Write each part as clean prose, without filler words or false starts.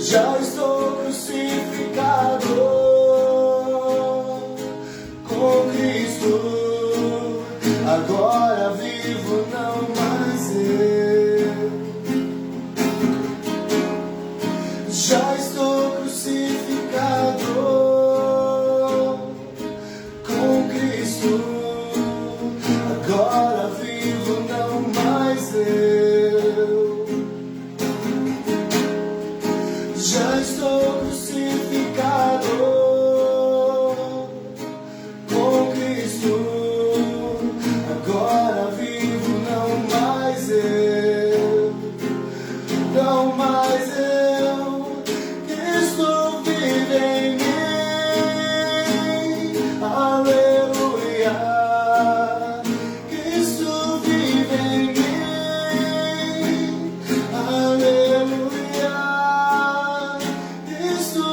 Já estou crucificado com Cristo. Agora vivo, não mais eu. Já estou crucificado com Cristo. Agora vivo, não mais eu. Já estou crucificado com Cristo. Agora vivo, não mais eu. Não mais eu. Cristo vive em mim. Aleluia. Cristo vive em mim. Aleluia. Cristo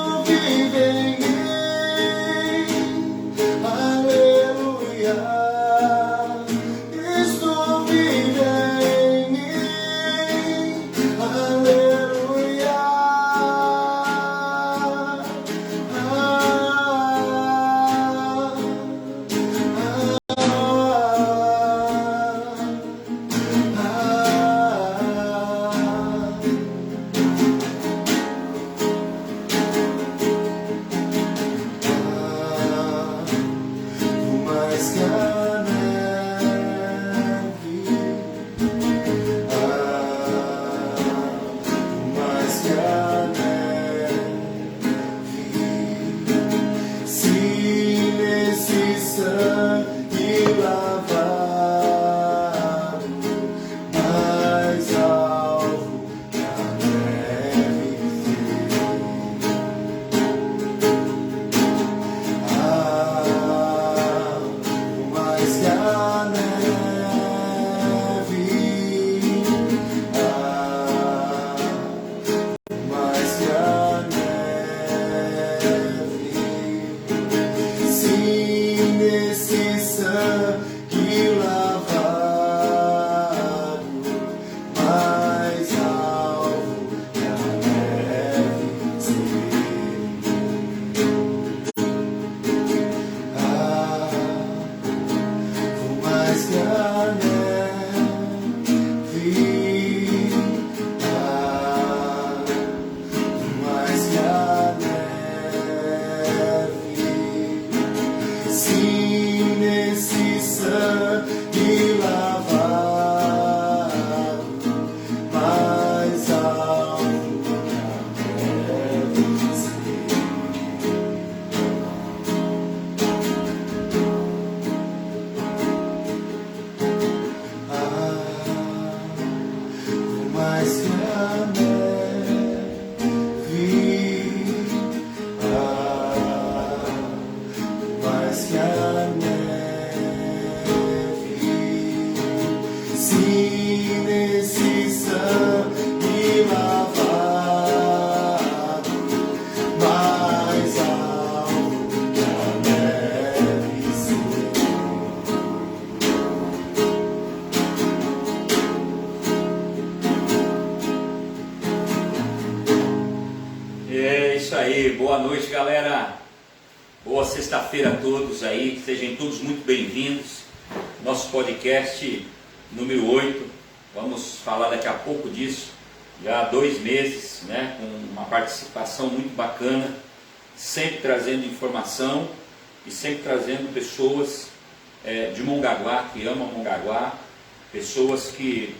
isso aí, boa noite, galera. Boa sexta-feira a todos aí, sejam todos muito bem-vindos. Nosso podcast número 8, vamos falar daqui a pouco disso, já há 2 meses, né, com uma participação muito bacana, sempre trazendo informação e sempre trazendo pessoas de Mongaguá, que amam Mongaguá, pessoas que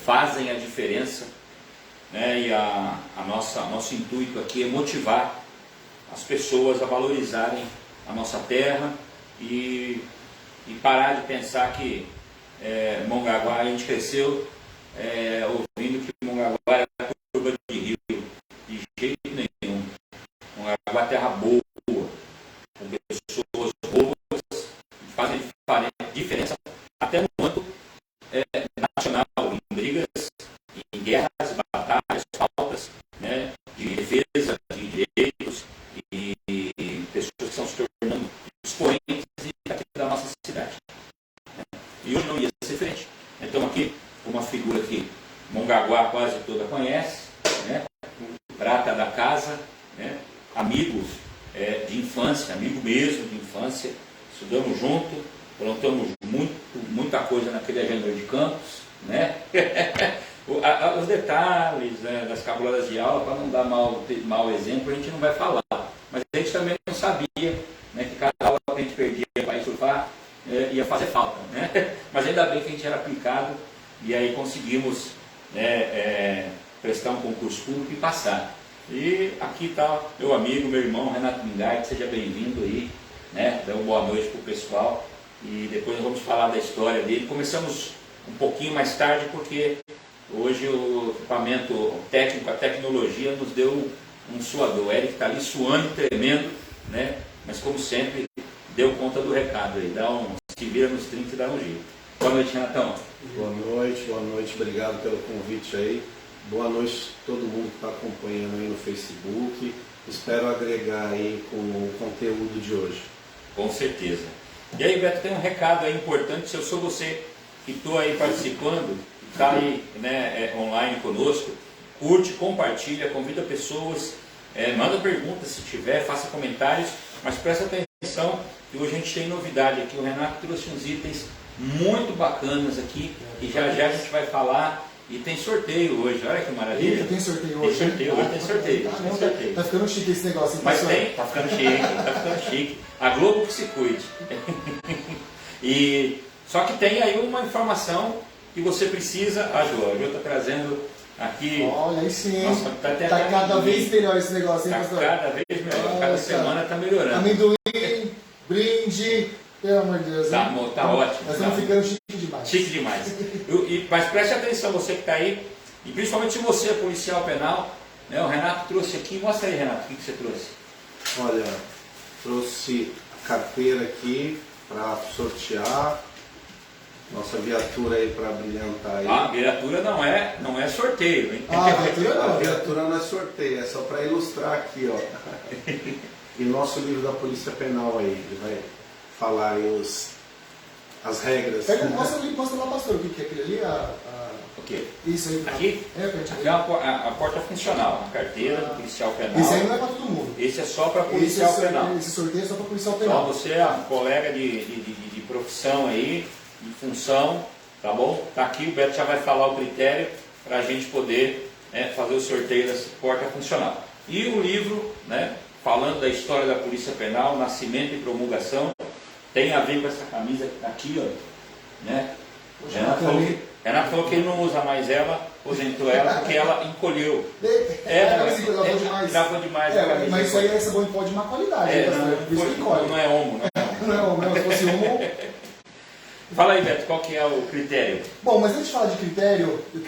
fazem a diferença, né, e nosso intuito aqui é motivar as pessoas a valorizarem a nossa terra e parar de pensar que Mongaguá, a gente cresceu ouvindo que Mongaguá era curva de rio, de jeito nenhum. Mongaguá é terra boa, com pessoas boas, que fazem diferença até no âmbito nacional, em brigas, em guerras, batalhas, pautas, né, de defesa de direitos e pessoas que estão se tornando expoentes aqui da nossa cidade. E hoje não ia ser diferente. Então aqui, uma figura que Mongaguá quase toda conhece, né, prata da casa, né, amigo de infância, amigo mesmo de infância, estudamos junto, plantamos muita coisa naquele agendador de campos, né? Os detalhes, né, das cabuladas de aula, para não dar mau exemplo, a gente não vai falar. Mas a gente também não sabia, né, que cada aula que a gente perdia para ir surfar ia fazer falta, né? Mas ainda bem que a gente era aplicado e aí conseguimos, né, prestar um concurso público e passar. E aqui está meu amigo, meu irmão Renato Mingay, seja bem-vindo aí, né? Dá uma boa noite para o pessoal e depois nós vamos falar da história dele. Começamos um pouquinho mais tarde porque hoje o equipamento técnico, a tecnologia nos deu um suador. O Eric está ali suando, tremendo, né? Mas como sempre, deu conta do recado aí. Se vira nos 30 e dá um jeito. Boa noite, Renatão. Boa noite, obrigado pelo convite aí. Boa noite a todo mundo que está acompanhando aí no Facebook. Espero agregar aí com o conteúdo de hoje. Com certeza. E aí, Beto, tem um recado aí importante. Se eu sou você que estou aí participando, está aí, né, online conosco, curte, compartilha, convida pessoas, manda perguntas se tiver, faça comentários, mas presta atenção que hoje a gente tem novidade aqui. O Renato trouxe uns itens muito bacanas aqui e já já a gente vai falar. E tem sorteio hoje, olha que maravilha. Tem sorteio hoje. Tem sorteio. Tá ficando chique esse negócio, hein, mas pessoal? tá ficando chique. A Globo que se cuide. Só que tem aí uma informação que você precisa. A Jo está trazendo aqui. Olha, aí sim. Nossa, tá cada vez melhor esse negócio, hein, pastor? Cada vez melhor, cada semana está melhorando. Amendoim, brinde, pelo amor de Deus. Tá ótimo. Nós estamos ficando chique demais. Chique demais. Mas preste atenção, você que está aí, e principalmente se você é policial penal, né, o Renato trouxe aqui. Mostra aí, Renato, o que você trouxe? Olha, trouxe a carteira aqui para sortear. Nossa viatura aí para brilhantar aí. A viatura não é sorteio, hein? A viatura não. A viatura não é sorteio, é só para ilustrar aqui, ó. E nosso livro da Polícia Penal aí, ele vai falar aí as regras. Mostra lá, pastor, o que é aquilo ali? O quê? Isso aí. Aqui? Aqui é a porta funcional, a carteira do policial penal. Esse aí não é para todo mundo. Esse é só para policial penal. Esse sorteio é só para policial penal. Só você, colega de profissão aí, de função, tá bom? Tá aqui, o Beto já vai falar o critério para a gente poder fazer o sorteio dessa porta funcional. E o livro, né, falando da história da Polícia Penal, nascimento e promulgação, tem a ver com essa camisa que está aqui, ó, né? Renato falou que ele não usa mais ela, aposentou ela porque ela encolheu. Gravou demais. Mas isso aí é sabão em pó de má qualidade. Não é homo, né? Não é homo, se fosse homo. Fala aí, Beto, qual que é o critério? Bom, mas antes de falar de critério, a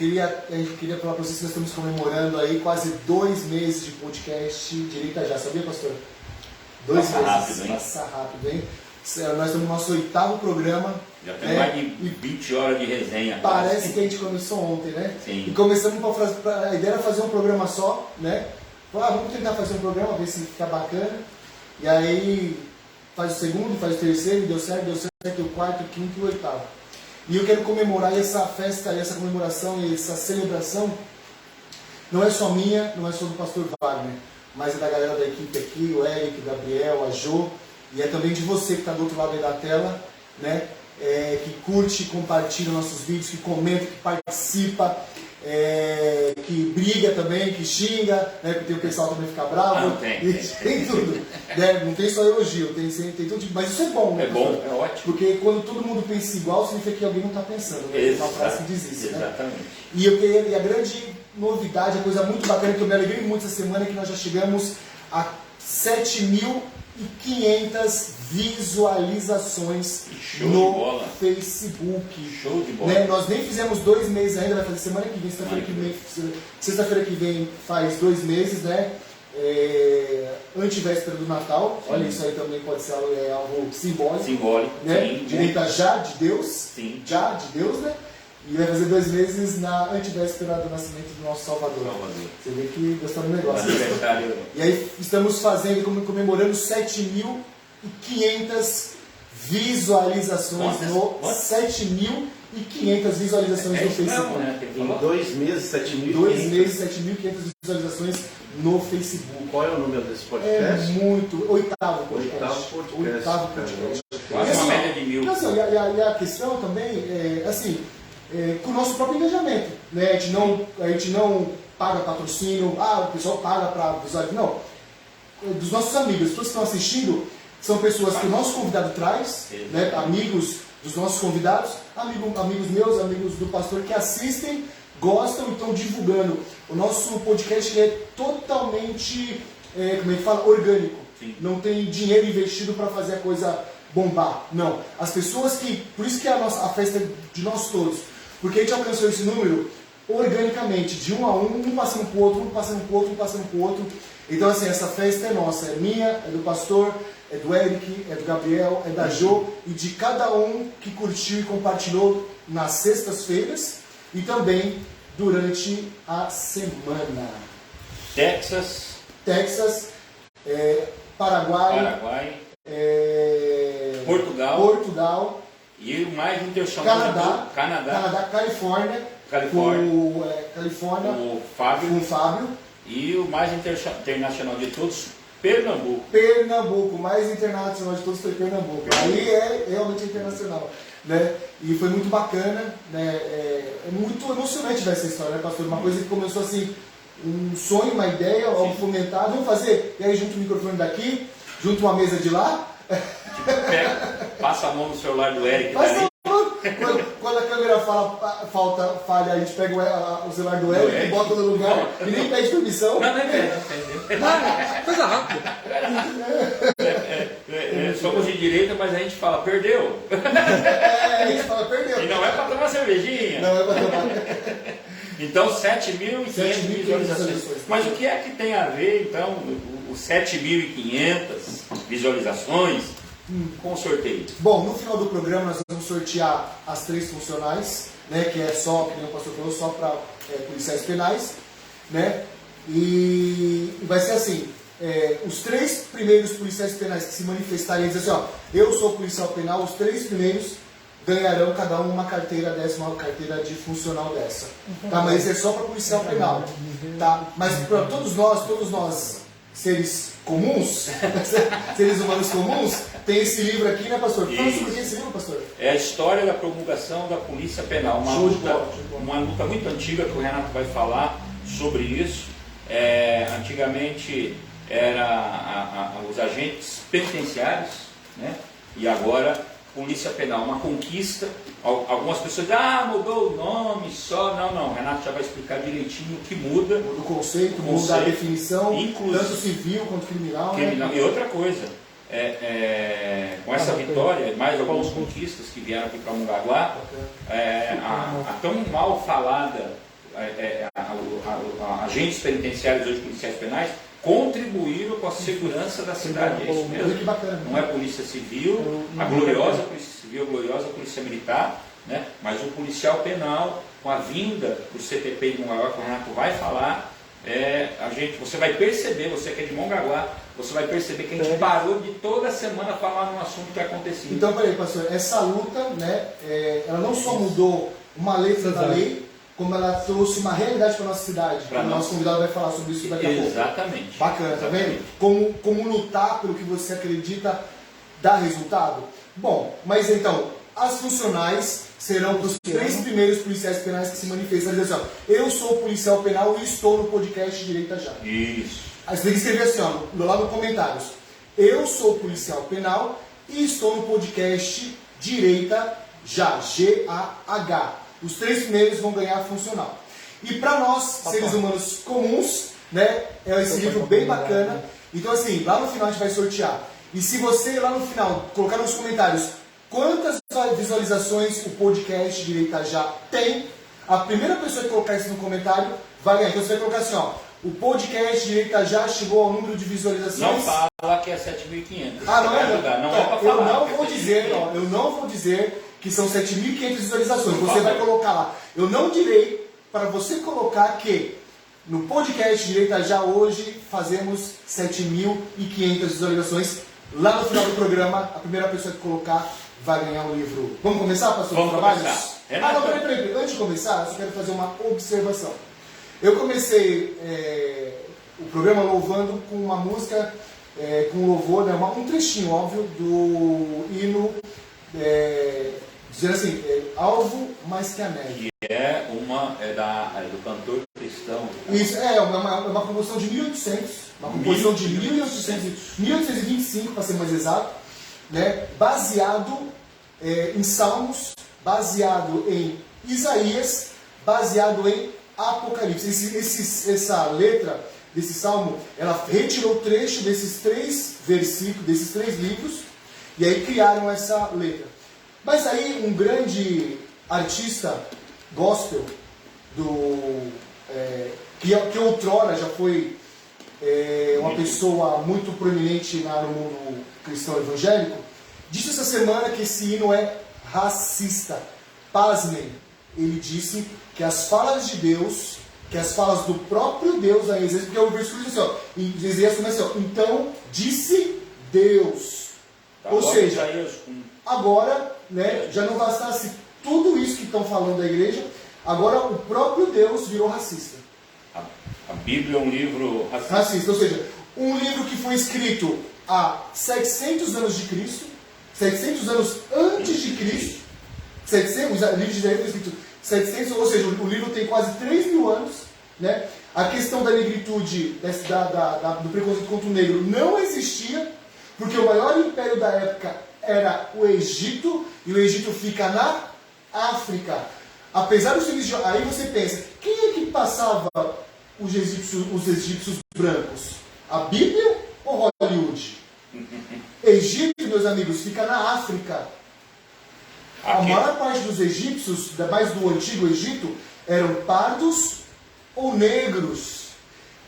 gente queria falar para vocês que nós estamos comemorando aí quase 2 meses de podcast Direita Já, sabia, pastor? 2 meses. Rápido, hein? Passa rápido, hein? Nós estamos no nosso 8º programa. Já tem mais de 20 horas de resenha. Parece que a gente começou ontem, né? Sim. E começamos a ideia era fazer um programa só, né? Vamos tentar fazer um programa, ver se fica bacana. E aí faz o segundo, faz o terceiro, deu certo, o quarto, o quinto e o 8º. E eu quero comemorar essa festa, essa comemoração e essa celebração. Não é só minha, não é só do pastor Wagner. mas é da galera da equipe aqui, o Eric, o Gabriel, a Jo, e é também de você que está do outro lado aí da tela, né? Que curte, compartilha nossos vídeos, que comenta, que participa, que briga também, que xinga, né? Porque tem o pessoal também fica bravo. Tem tudo. Né? Não tem só elogio, tem tudo. Mas isso é bom, né? É bom, é ótimo. Porque quando todo mundo pensa igual, significa que alguém não está pensando. Né? Tem uma frase que diz isso. Exatamente. Né? E a grande novidade, a coisa muito bacana que eu me alegrei muito essa semana é que nós já chegamos a 7.500 visualizações no Facebook. Show de bola. Né? Nós nem fizemos 2 meses ainda, vai fazer semana que vem, sexta-feira que vem faz 2 meses, né? Antivéspera do Natal. Olha, isso aí também pode ser algo simbólico. Né? Sim, Direita já de Deus. Sim. Já de Deus, né? E vai fazer 2 meses na antivéspera do nascimento do nosso Salvador. Você vê que Deus está no negócio. E aí estamos comemorando 7.500 visualizações 7.500 visualizações no Facebook. Né? Em 2 meses, 7.500. 2 meses, 7.500 visualizações no Facebook. Qual é o número desse podcast? Oitavo podcast. Quase uma média de 1.000. Assim, e a questão também é assim, com o nosso próprio engajamento. Né? A gente não paga patrocínio, o pessoal paga para visualizar. Não. Dos nossos amigos, as pessoas que estão assistindo, são pessoas que o nosso convidado traz, né? Amigos dos nossos convidados, amigos meus, amigos do pastor que assistem, gostam e estão divulgando. O nosso podcast é totalmente, como é que fala, orgânico. Sim. Não tem dinheiro investido para fazer a coisa bombar. Não. As pessoas que... Por isso que a festa é de nós todos. Porque a gente alcançou esse número organicamente, de um a um passando para o outro, um passando para o outro, um passando para o outro. Então, assim, essa festa é nossa, é minha, é do pastor, é do Eric, é do Gabriel, é da Jo e de cada um que curtiu e compartilhou nas sextas-feiras e também durante a semana. Texas, Paraguai, Portugal e o mais internacional Canadá, Califórnia, o Fábio. E o mais internacional de todos, Pernambuco. O mais internacional de todos foi Pernambuco. Aí é realmente internacional. Né? E foi muito bacana, né? É muito emocionante ver essa história, né, pastor? Uma coisa que começou assim, um sonho, uma ideia, algo fomentado, vamos fazer. E aí junto o microfone daqui, junto uma mesa de lá. Passa a mão no celular do Eric. Quando a câmera falha, a gente pega o celular do Eric e bota no lugar e nem pede permissão. Não pede. Coisa rápida. Somos de direita, mas a gente fala, perdeu. A gente fala, perdeu. E não é para tomar cervejinha. Não é para tomar. Então, 7.500 visualizações. Mas o que é que tem a ver, então, os 7.500 visualizações com o sorteio? Bom, no final do programa nós vamos sortear as 3 funcionais, né, que é só, como o pastor falou, só para policiais penais, né, e vai ser assim, os 3 primeiros policiais penais que se manifestarem e dizer assim, eu sou policial penal, os 3 primeiros ganharão cada um uma carteira dessa, uma carteira de funcional dessa. Tá? Mas isso é só para policial penal. Tá? Mas para todos nós seres comuns, seres humanos comuns, tem esse livro aqui, né, pastor? Fala sobre esse livro, pastor. É a história da promulgação da Polícia Penal. Uma luta muito antiga que o Renato vai falar sobre isso. Antigamente era os agentes penitenciários, né? E agora Polícia Penal, uma conquista. Algumas pessoas dizem, mudou o nome só. Não, Renato já vai explicar direitinho o que muda. O conceito, muda a definição, tanto civil quanto criminal. Né? E outra coisa, com essa vitória, mais algumas conquistas que vieram aqui para Mongaguá, a tão mal falada agentes penitenciários hoje, policiais penais, contribuíram com a segurança da cidade. É isso mesmo. Não é polícia civil, a gloriosa polícia civil, a gloriosa polícia militar, né? Mas o policial penal, com a vinda do CTP de Mongaguá, que o Renato vai falar, você vai perceber, você que é de Mongaguá, você vai perceber que a gente parou de toda semana falar num assunto que acontecia. Então, peraí, pastor, essa luta, né, ela não só mudou uma letra da lei, como ela trouxe uma realidade para a nossa cidade. O nosso convidado vai falar sobre isso daqui a pouco. Exatamente. Bacana, tá vendo? Como lutar pelo que você acredita dá resultado? Bom, mas então, as funcionais serão os 3 primeiros policiais penais que se manifestam. Dizer assim, ó, eu sou policial penal e estou no podcast Direita Já. Isso. Aí você tem que escrever assim, ó, lá nos comentários. Eu sou policial penal e estou no podcast Direita Já. G-A-H. Os 3 primeiros vão ganhar funcional. E para nós, seres humanos comuns, né, é esse livro bem bacana. Então assim, lá no final a gente vai sortear. E se você lá no final colocar nos comentários quantas visualizações o podcast Direita Já tem, a primeira pessoa que colocar isso no comentário vai ganhar. Então você vai colocar assim, ó, o podcast Direita Já chegou ao número de visualizações. Não fala que é 7.500. Ah, não é? Não é para falar. Eu não vou dizer que são 7.500 visualizações. Você vai colocar lá. Eu não direi para você colocar que no podcast Direita Já hoje fazemos 7.500 visualizações. Lá no final do programa, a primeira pessoa que colocar vai ganhar um livro. Vamos começar, pastor? Vamos trabalhos? começar. Não, peraí. Antes de começar, eu só quero fazer uma observação. Eu comecei o programa louvando com uma música, com louvor, né, um trechinho, óbvio, do hino, dizendo assim, alvo mais que a neve. Que é do cantor cristão. Isso, é uma composição de 1800, uma composição de 1825, para ser mais exato, né, baseado em Salmos, baseado em Isaías, baseado em Apocalipse. Essa letra desse salmo, ela retirou o trecho desses 3 versículos, desses 3 livros, e aí criaram essa letra. Mas aí um grande artista gospel, que outrora já foi uma pessoa muito proeminente no mundo cristão evangélico, disse essa semana que esse hino é racista. Pasmem, ele disse que as falas de Deus, que as falas do próprio Deus, aí, porque o versículo diz assim, ó, em Isaías começa assim, ó, então disse Deus. Ou seja, agora, né, já não bastasse tudo isso que estão falando da igreja, agora o próprio Deus virou racista. A Bíblia é um livro racista, ou seja, um livro que foi escrito há 700 anos de Cristo, 700 anos antes de Cristo, o livro de Isaías foi escrito 700, ou seja, o livro tem quase 3.000 anos, né? A questão da negritude, do preconceito contra o negro não existia, porque o maior império da época era o Egito, e o Egito fica na África. Apesar dos egípcios, aí você pensa, quem é que passava os egípcios brancos? A Bíblia ou Hollywood? Egito, meus amigos, fica na África. A maior parte dos egípcios, mais do antigo Egito, eram pardos ou negros.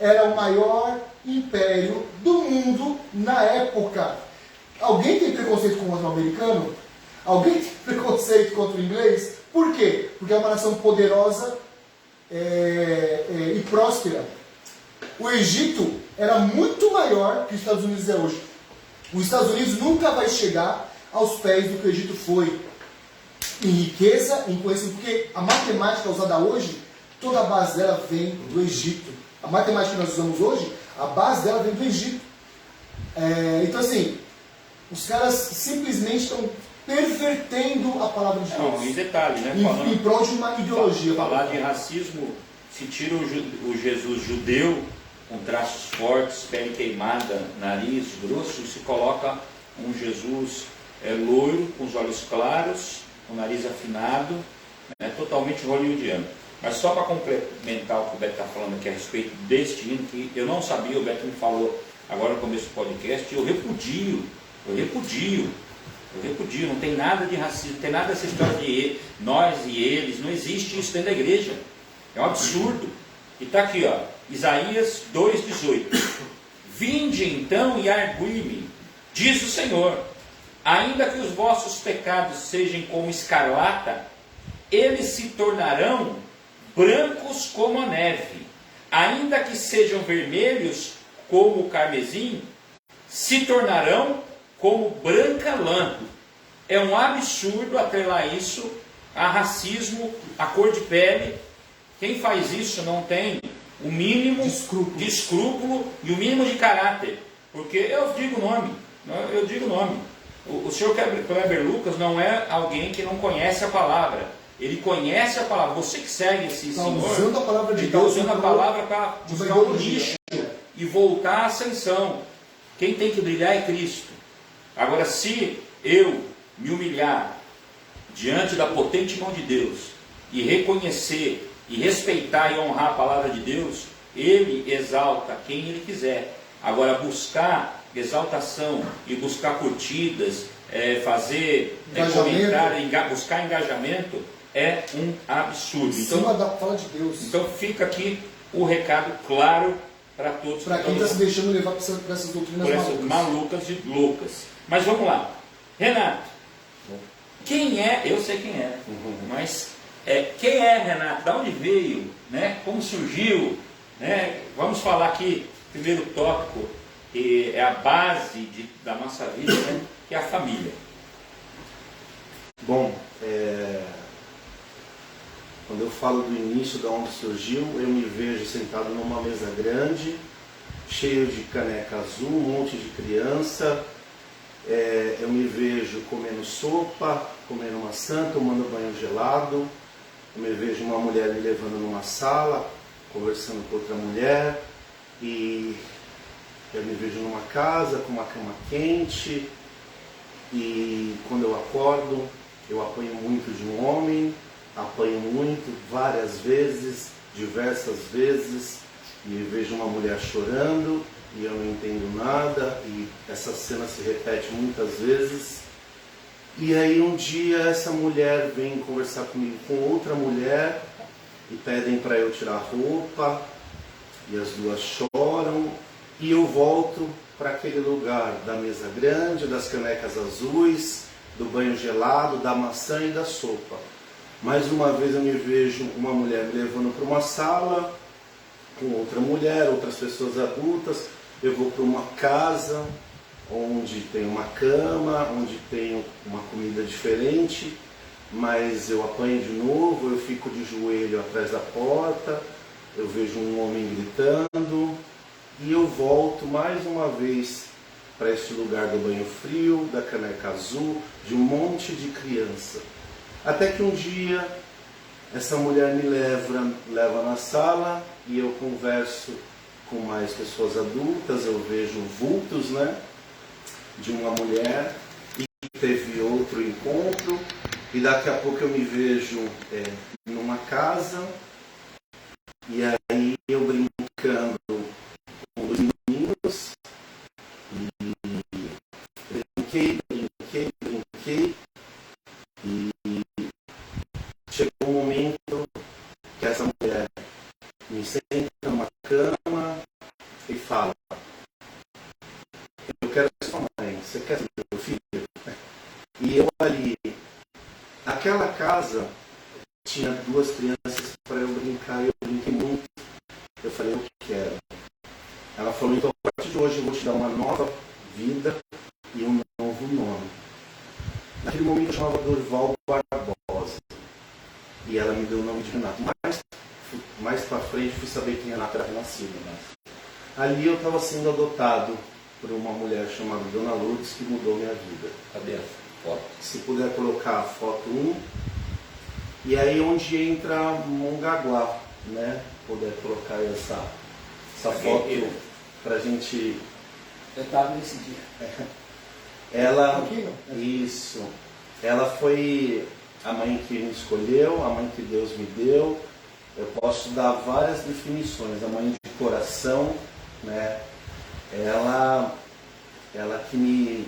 Era o maior império do mundo na época. Alguém tem preconceito com o americano? Alguém tem preconceito contra o inglês? Por quê? Porque é uma nação poderosa e próspera. O Egito era muito maior que os Estados Unidos é hoje. Os Estados Unidos nunca vai chegar aos pés do que o Egito foi. Em riqueza, em conhecimento, porque a matemática usada hoje, toda a base dela vem do Egito. A matemática que nós usamos hoje, a base dela vem do Egito. Então assim, os caras simplesmente estão pervertendo a palavra de Deus. Não, em detalhe, né? Em prol de uma ideologia. Falar de racismo, se tira o Jesus judeu, com traços fortes, pele queimada, nariz grosso, e se coloca um Jesus loiro, com os olhos claros, com o nariz afinado, né, totalmente hollywoodiano. Mas só para complementar o que o Beto está falando aqui a respeito deste hino, que eu não sabia, o Beto me falou agora no começo do podcast, eu repudio, não tem nada de racismo, não tem nada dessa história de nós e eles, não existe isso dentro da igreja, é um absurdo. E está aqui, ó, Isaías 2,18, vinde então e argui-me, diz o Senhor, ainda que os vossos pecados sejam como escarlata, eles se tornarão brancos como a neve, ainda que sejam vermelhos como o carmesim, se tornarão como branca lã. É um absurdo atrelar isso a racismo, a cor de pele, Quem faz isso não tem o mínimo de escrúpulo e o mínimo de caráter. Porque eu digo o nome. O senhor Kleber Lucas não é alguém que não conhece a palavra. Ele conhece a palavra. Você que segue esse senhor, usando a palavra de ele está Deus, usando a palavra para buscar um nicho e voltar à ascensão. Quem tem que brilhar é Cristo. Agora, se eu me humilhar diante da potente mão de Deus e reconhecer e respeitar e honrar a palavra de Deus, Ele exalta quem Ele quiser. Agora, buscar exaltação e buscar curtidas, comentário, buscar engajamento é um absurdo. Em cima da fala de Deus. Então fica aqui o recado claro para todos. Para quem está se deixando levar por essas doutrinas malucas e loucas. Mas vamos lá. Renato, quem é? Eu sei quem é, mas quem é Renato? Da onde veio? Né? Como surgiu? Né? Vamos falar aqui, primeiro tópico, que é a base da nossa vida, né? Que é a família. Bom, quando eu falo do início, de onde surgiu, eu me vejo sentado numa mesa grande, cheio de caneca azul, um monte de criança. Eu me vejo comendo sopa, comendo maçã, tomando banho gelado. Eu me vejo uma mulher me levando numa sala, conversando com outra mulher. E eu me vejo numa casa com uma cama quente. E quando eu acordo, eu apanho muito de um homem, apanho muito, várias vezes, diversas vezes, e vejo uma mulher chorando, e eu não entendo nada, e essa cena se repete muitas vezes. E aí um dia essa mulher vem conversar comigo com outra mulher, e pedem para eu tirar a roupa, e as duas choram, e eu volto para aquele lugar da mesa grande, das canecas azuis, do banho gelado, da maçã e da sopa. Mais uma vez eu me vejo uma mulher me levando para uma sala, com outra mulher, outras pessoas adultas. Eu vou para uma casa onde tem uma cama, onde tem uma comida diferente, mas eu apanho de novo, eu fico de joelho atrás da porta, eu vejo um homem gritando, e eu volto mais uma vez para este lugar do banho frio, da caneca azul, de um monte de criança. Até que um dia essa mulher me leva na sala e eu converso com mais pessoas adultas, eu vejo vultos, né, de uma mulher, e teve outro encontro, e daqui a pouco eu me vejo numa casa, e aí eu brincando com os meninos, e brinquei, e chegou um momento que essa mulher me senta numa cama e fala: eu quero ser sua mãe, você quer ser meu filho? E eu ali, aquela casa tinha duas crianças para eu brincar, eu brinquei muito. Eu falei: eu quero. Ela falou: então a partir de hoje eu vou te dar uma nova vida e um novo nome. Naquele momento eu chamava Durval Barbosa, e ela me deu o nome de Renato. Mais para frente fui saber quem Renato era nascido. Né? Ali eu estava sendo adotado por uma mulher chamada Dona Lourdes, que mudou minha vida. Cadê a foto? Se puder colocar a foto 1. E aí onde entra Mongaguá, né? Puder colocar essa foto para a gente... Eu estava nesse dia. Ela, isso, ela foi a mãe que me escolheu, a mãe que Deus me deu. Eu posso dar várias definições. A mãe de coração, né? Ela que me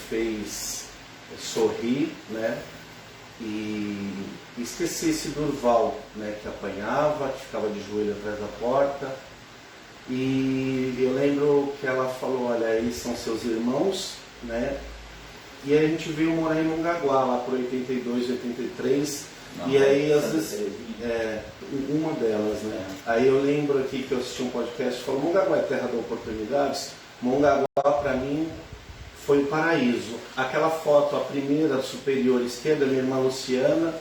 fez sorrir, né? E esqueci esse Durval, né? Que apanhava, que ficava de joelho atrás da porta. E eu lembro que ela falou: olha, eles são seus irmãos, né? E aí a gente veio morar em Mongaguá, lá por 82, 83. Não, e aí, às vezes, uma delas, né? Aí eu lembro aqui que eu assisti um podcast que falou: Mongaguá é terra de oportunidades. Mongaguá, para mim, foi o paraíso. Aquela foto, a primeira superior esquerda, minha irmã Luciana,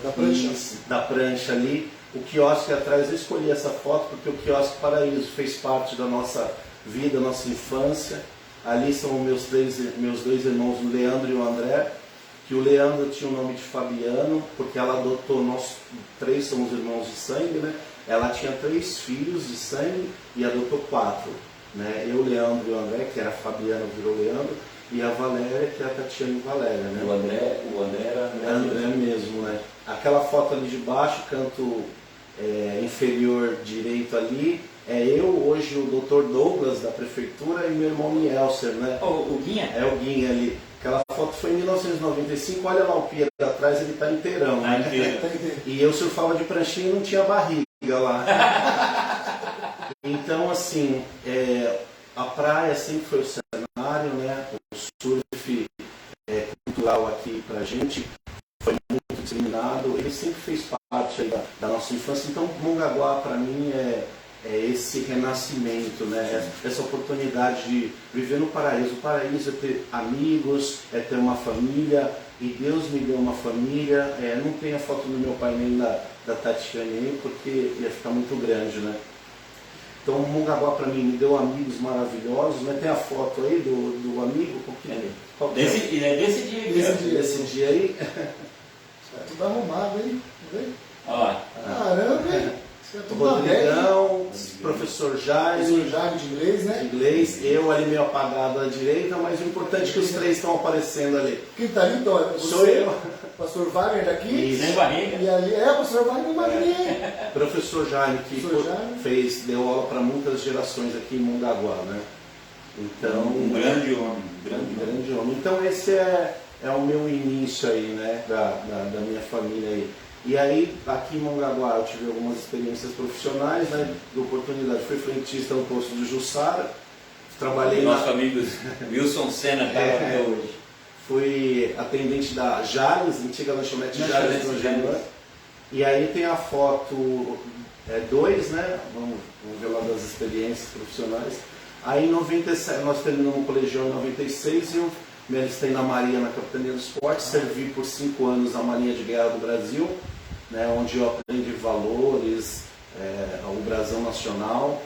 Da prancha. Isso, da prancha ali. O quiosque atrás, eu escolhi essa foto porque o quiosque Paraíso fez parte da nossa vida, nossa infância. Ali são meus dois irmãos, o Leandro e o André, que o Leandro tinha o nome de Fabiano, porque ela adotou, nós três somos irmãos de sangue, né? Ela tinha 3 filhos de sangue e adotou 4. Né? Eu, Leandro e o André, que era Fabiano, virou Leandro, e a Valéria, que é a Tatiana e Valéria. Né? O André era André mesmo, né? Aquela foto ali de baixo, canto inferior direito ali, é eu, hoje o Dr. Douglas da prefeitura e meu irmão Mielser, né? O Guinha? É o Guinha ali. Aquela foto foi em 1995, olha lá o Pia atrás, ele tá inteirão, né? E eu surfava de pranchinha e não tinha barriga lá. Então, assim, a praia sempre foi o cenário, né? O surf cultural aqui pra gente foi muito disseminado, ele sempre fez parte aí da nossa infância. Então, Mongaguá, para mim, é esse renascimento, né? Essa oportunidade de viver no paraíso. O paraíso é ter amigos, é ter uma família, e Deus me deu uma família. Não tem a foto do meu pai nem da Tatiane, porque ia ficar muito grande, né? Então, Mongaguá para mim me deu amigos maravilhosos, né? Tem a foto aí do amigo? Desse dia. Desse dia aí. Tá tudo arrumado, hein? Ó. Caramba, hein? Rodrigão, professor Jaime de inglês, né? de inglês, eu ali meio apagado à direita, mas o importante é que os 3 estão aparecendo ali. Quem tá ali, Dória? Sou eu. Pastor Wagner daqui. Sem barriga. E ali, pastor Wagner Magrinha. Professor Jaime, que deu aula para muitas gerações aqui em Mongaguá, né? Então, um grande homem. Grande homem. Então esse é o meu início aí, né? Da minha família aí. E aí, aqui em Mongaguá, eu tive algumas experiências profissionais, né? De oportunidade. Fui frentista no posto de Jussara, trabalhei Nosso amigo Wilson Senna estava até hoje. Fui atendente da Jales, antiga lanchonete Jales no Januário. E aí tem a foto 2, né? Vamos ver lá das experiências profissionais. Aí em 97, nós terminamos o colegial em 96 e eu me alistei na Marinha, na Capitania do Esporte, servi por 5 anos na Marinha de Guerra do Brasil, né, onde eu aprendi valores, o brasão nacional.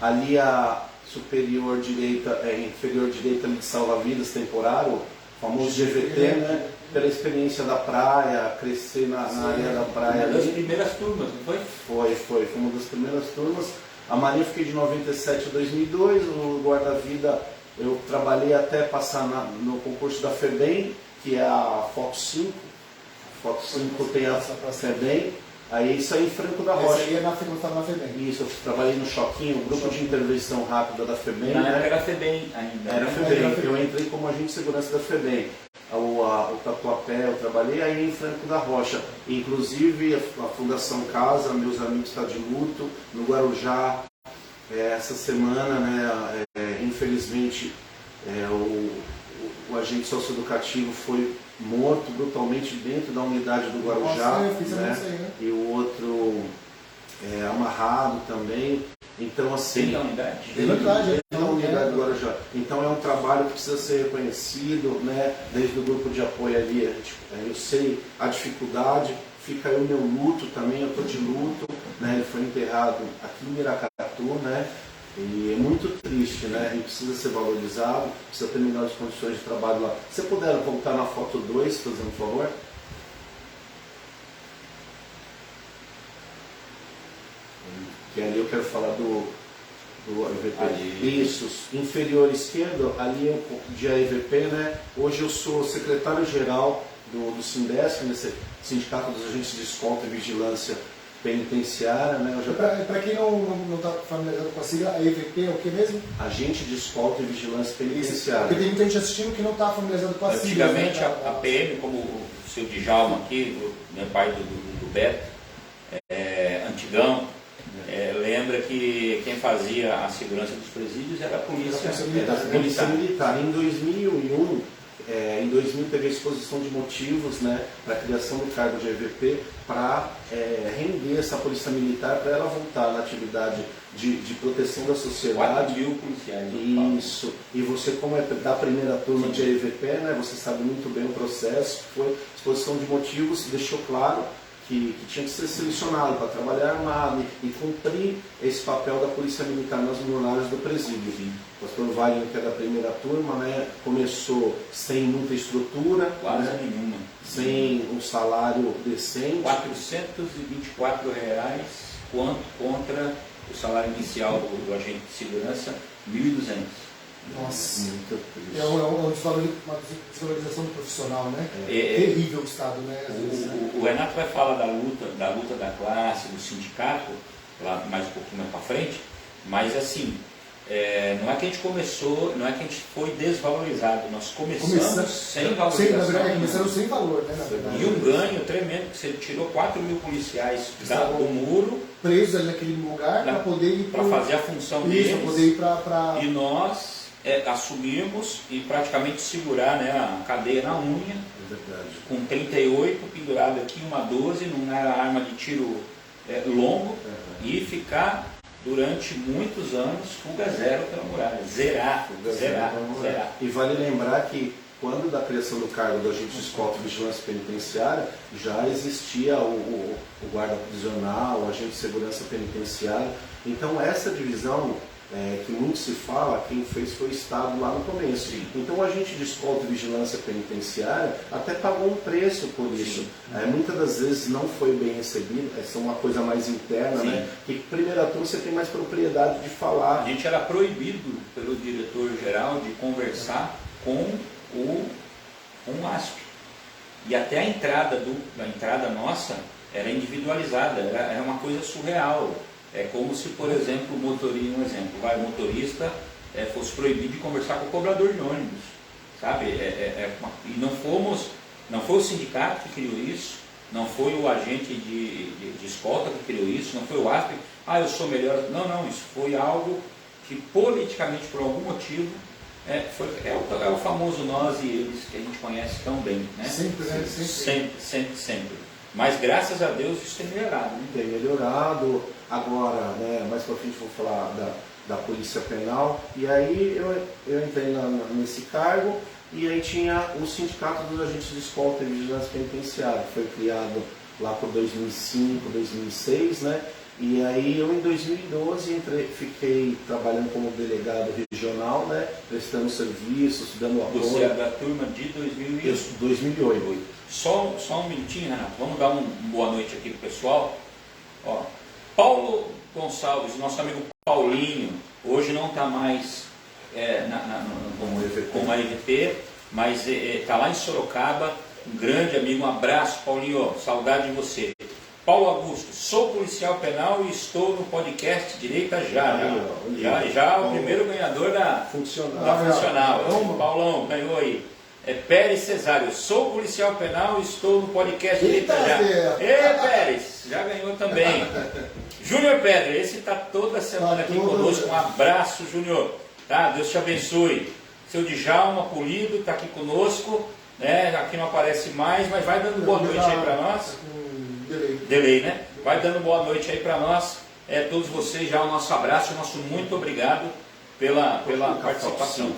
Ali a superior direita, inferior direita ali de salva-vidas temporário, o famoso GVT, né, pela experiência da praia, crescer na área da praia. Uma das primeiras turmas, não foi? Foi uma das primeiras turmas. A Marinha eu fiquei de 97 a 2002, o guarda-vida eu trabalhei até passar no concurso da FEBEM, que é a Foto 5. A Foto 5 tem a FEBEM. Aí isso aí em Franco da Rocha. Essa aí estava na FEBEM. Isso, eu trabalhei no Choquinho, grupo de intervenção rápida da FEBEM. Na época era FEBEM ainda. Era FEBEM. Eu entrei como agente de segurança da FEBEM. O Tatuapé eu trabalhei aí em Franco da Rocha. Inclusive a Fundação Casa, meus amigos estão de luto, no Guarujá. Essa semana, né, infelizmente, o agente socioeducativo foi morto brutalmente dentro da unidade do Guarujá. Nossa, eu fiz né? isso aí, né? E o outro amarrado também. Então, assim, Dentro da unidade do Guarujá. Então é um trabalho que precisa ser reconhecido, né? Desde o grupo de apoio ali, eu sei a dificuldade. Fica aí o meu luto também, eu estou de luto, né? Ele foi enterrado aqui em Miracatu, né? E é muito triste, né? Ele precisa ser valorizado, precisa ter melhores condições de trabalho lá. Se você puder voltar na foto 2, fazendo um favor. Que ali eu quero falar do AEVP. Isso, inferior esquerdo, ali é de AEVP, né? Hoje eu sou secretário-geral do Sindesc, nesse Sindicato dos Agentes de Escolta e Vigilância Penitenciária, né? Para quem não está familiarizado com a sigla, a EVP é o que mesmo? Agente de Escolta e Vigilância Penitenciária. Porque tem muita gente assistindo que não está familiarizado com a sigla. Antigamente, né? a PM, como o seu Djalma aqui, meu pai do Beto, antigão, lembra que quem fazia a segurança dos presídios era a polícia Polícia Militar. Em 2001, Em 2000 teve a exposição de motivos, né, para a criação do cargo de EVP, para render essa polícia militar, para ela voltar na atividade de proteção da sociedade. 4.000 policiais. Isso. E você, como é da primeira turma de EVP, né, você sabe muito bem o processo. Foi exposição de motivos, deixou claro que tinha que ser selecionado para trabalhar armado e cumprir esse papel da polícia militar nas muralhas do presídio. O pastor Wagner, que é da primeira turma, né, começou sem muita estrutura, Quase né, nenhuma. sem um salário decente. R$ 424, contra o salário inicial do agente de segurança, 1.200. Nossa, Muito triste. uma desvalorização do profissional, né? Terrível o Estado, né? Às vezes, né? O Renato vai falar da luta da classe, do sindicato, lá mais um pouquinho mais para frente, mas assim, não é que a gente começou, não é que a gente foi desvalorizado, nós começamos sem valorização. Na verdade, começaram sem valor, né? Na verdade. E um ganho tremendo, que você tirou 4.000 policiais do muro, presos ali naquele lugar para poder ir para fazer a função deles. Isso, para poder ir para. E nós assumimos e praticamente segurar, né, a cadeia na unha, com 38 pendurado aqui, uma 12, não era arma de tiro longo, e ficar durante muitos anos fuga zero pela muralha, zerar. E vale lembrar que quando da criação do cargo do agente de escolta e vigilância penitenciária, já existia o guarda prisional, o agente de segurança penitenciária. Então essa divisão que muito se fala, quem fez foi o Estado lá no começo. Sim. Então o agente de escolta e vigilância penitenciária até pagou um preço por isso. Muitas das vezes não foi bem recebido, essa é uma coisa mais interna, Sim. né? Que primeira turma você tem mais propriedade de falar. A gente era proibido pelo diretor-geral de conversar com o ASP. E até a entrada nossa era individualizada, era uma coisa surreal. É como se, por exemplo, o motorista fosse proibido de conversar com o cobrador de ônibus, sabe? E não foi o sindicato que criou isso, não foi o agente de escolta que criou isso, não foi o ASP, eu sou melhor. Não, isso foi algo que politicamente, por algum motivo, é o famoso nós e eles que a gente conhece tão bem, né? Sempre. Mas graças a Deus isso tem melhorado, né? Tem melhorado. Agora, né, mais para frente vou falar da Polícia Penal. E aí eu entrei nesse cargo, e aí tinha o Sindicato dos Agentes de Escolta e Vigilância Penitenciária, que foi criado lá por 2005, 2006, né? E aí eu em 2012 fiquei trabalhando como delegado regional, né, prestando serviços, dando apoio. Você é da turma de 2008. Só um minutinho, Renato, vamos dar uma boa noite aqui pro pessoal. Paulo Gonçalves, nosso amigo Paulinho, hoje não está mais como a EVP, mas está lá em Sorocaba, um grande amigo, um abraço, Paulinho, saudade de você. Paulo Augusto, sou policial penal e estou no podcast Direita Já, o primeiro ganhador da Funcional. Paulão ganhou aí. Pérez Cesário, sou policial penal e estou no podcast Direita Já. Pérez, já ganhou também. Júnior Pedro, esse está toda semana aqui conosco. Um abraço, Júnior. Tá? Deus te abençoe. Seu Djalma Polido está aqui conosco. Né? Aqui não aparece mais, mas vai dando boa noite aí para nós. Delay, né? Vai dando boa noite aí para nós, todos vocês, já o nosso abraço, o nosso muito obrigado pela participação.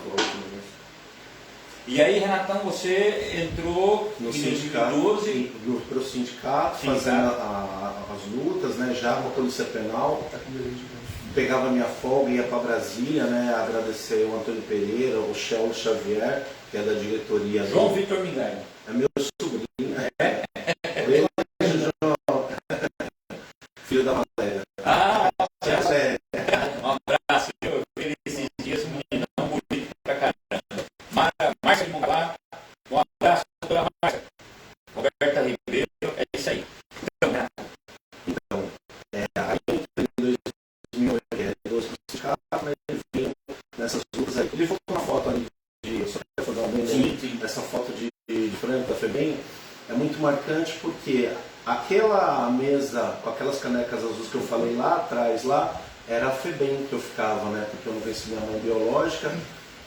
E aí, Renatão, você entrou no em sindicato, 2012 para o sindicato, fazendo as lutas, né, já com a Polícia Penal. Pegava minha folga e ia para Brasília, né, agradecer o Antônio Pereira, o Shell Xavier, que é da diretoria. João Vitor Mingai. É meu sobrinho. Filho da Valéria. Um abraço, eu vi esses dias, um meninão bonito pra caramba. Márcia de Mongaguá, um abraço, doutora Márcia. Roberta Ribeiro, é isso aí. Aí em 2012 no sindicato, né, ele veio nessas lutas aí. Ele voltou uma foto ali eu só quero fazer uma bem essa foto de Franco da FEBEM. É muito marcante porque aquela mesa com aquelas canecas azuis que eu falei lá atrás, era a FEBEM que eu ficava, né? Porque eu não conhecia minha mãe biológica.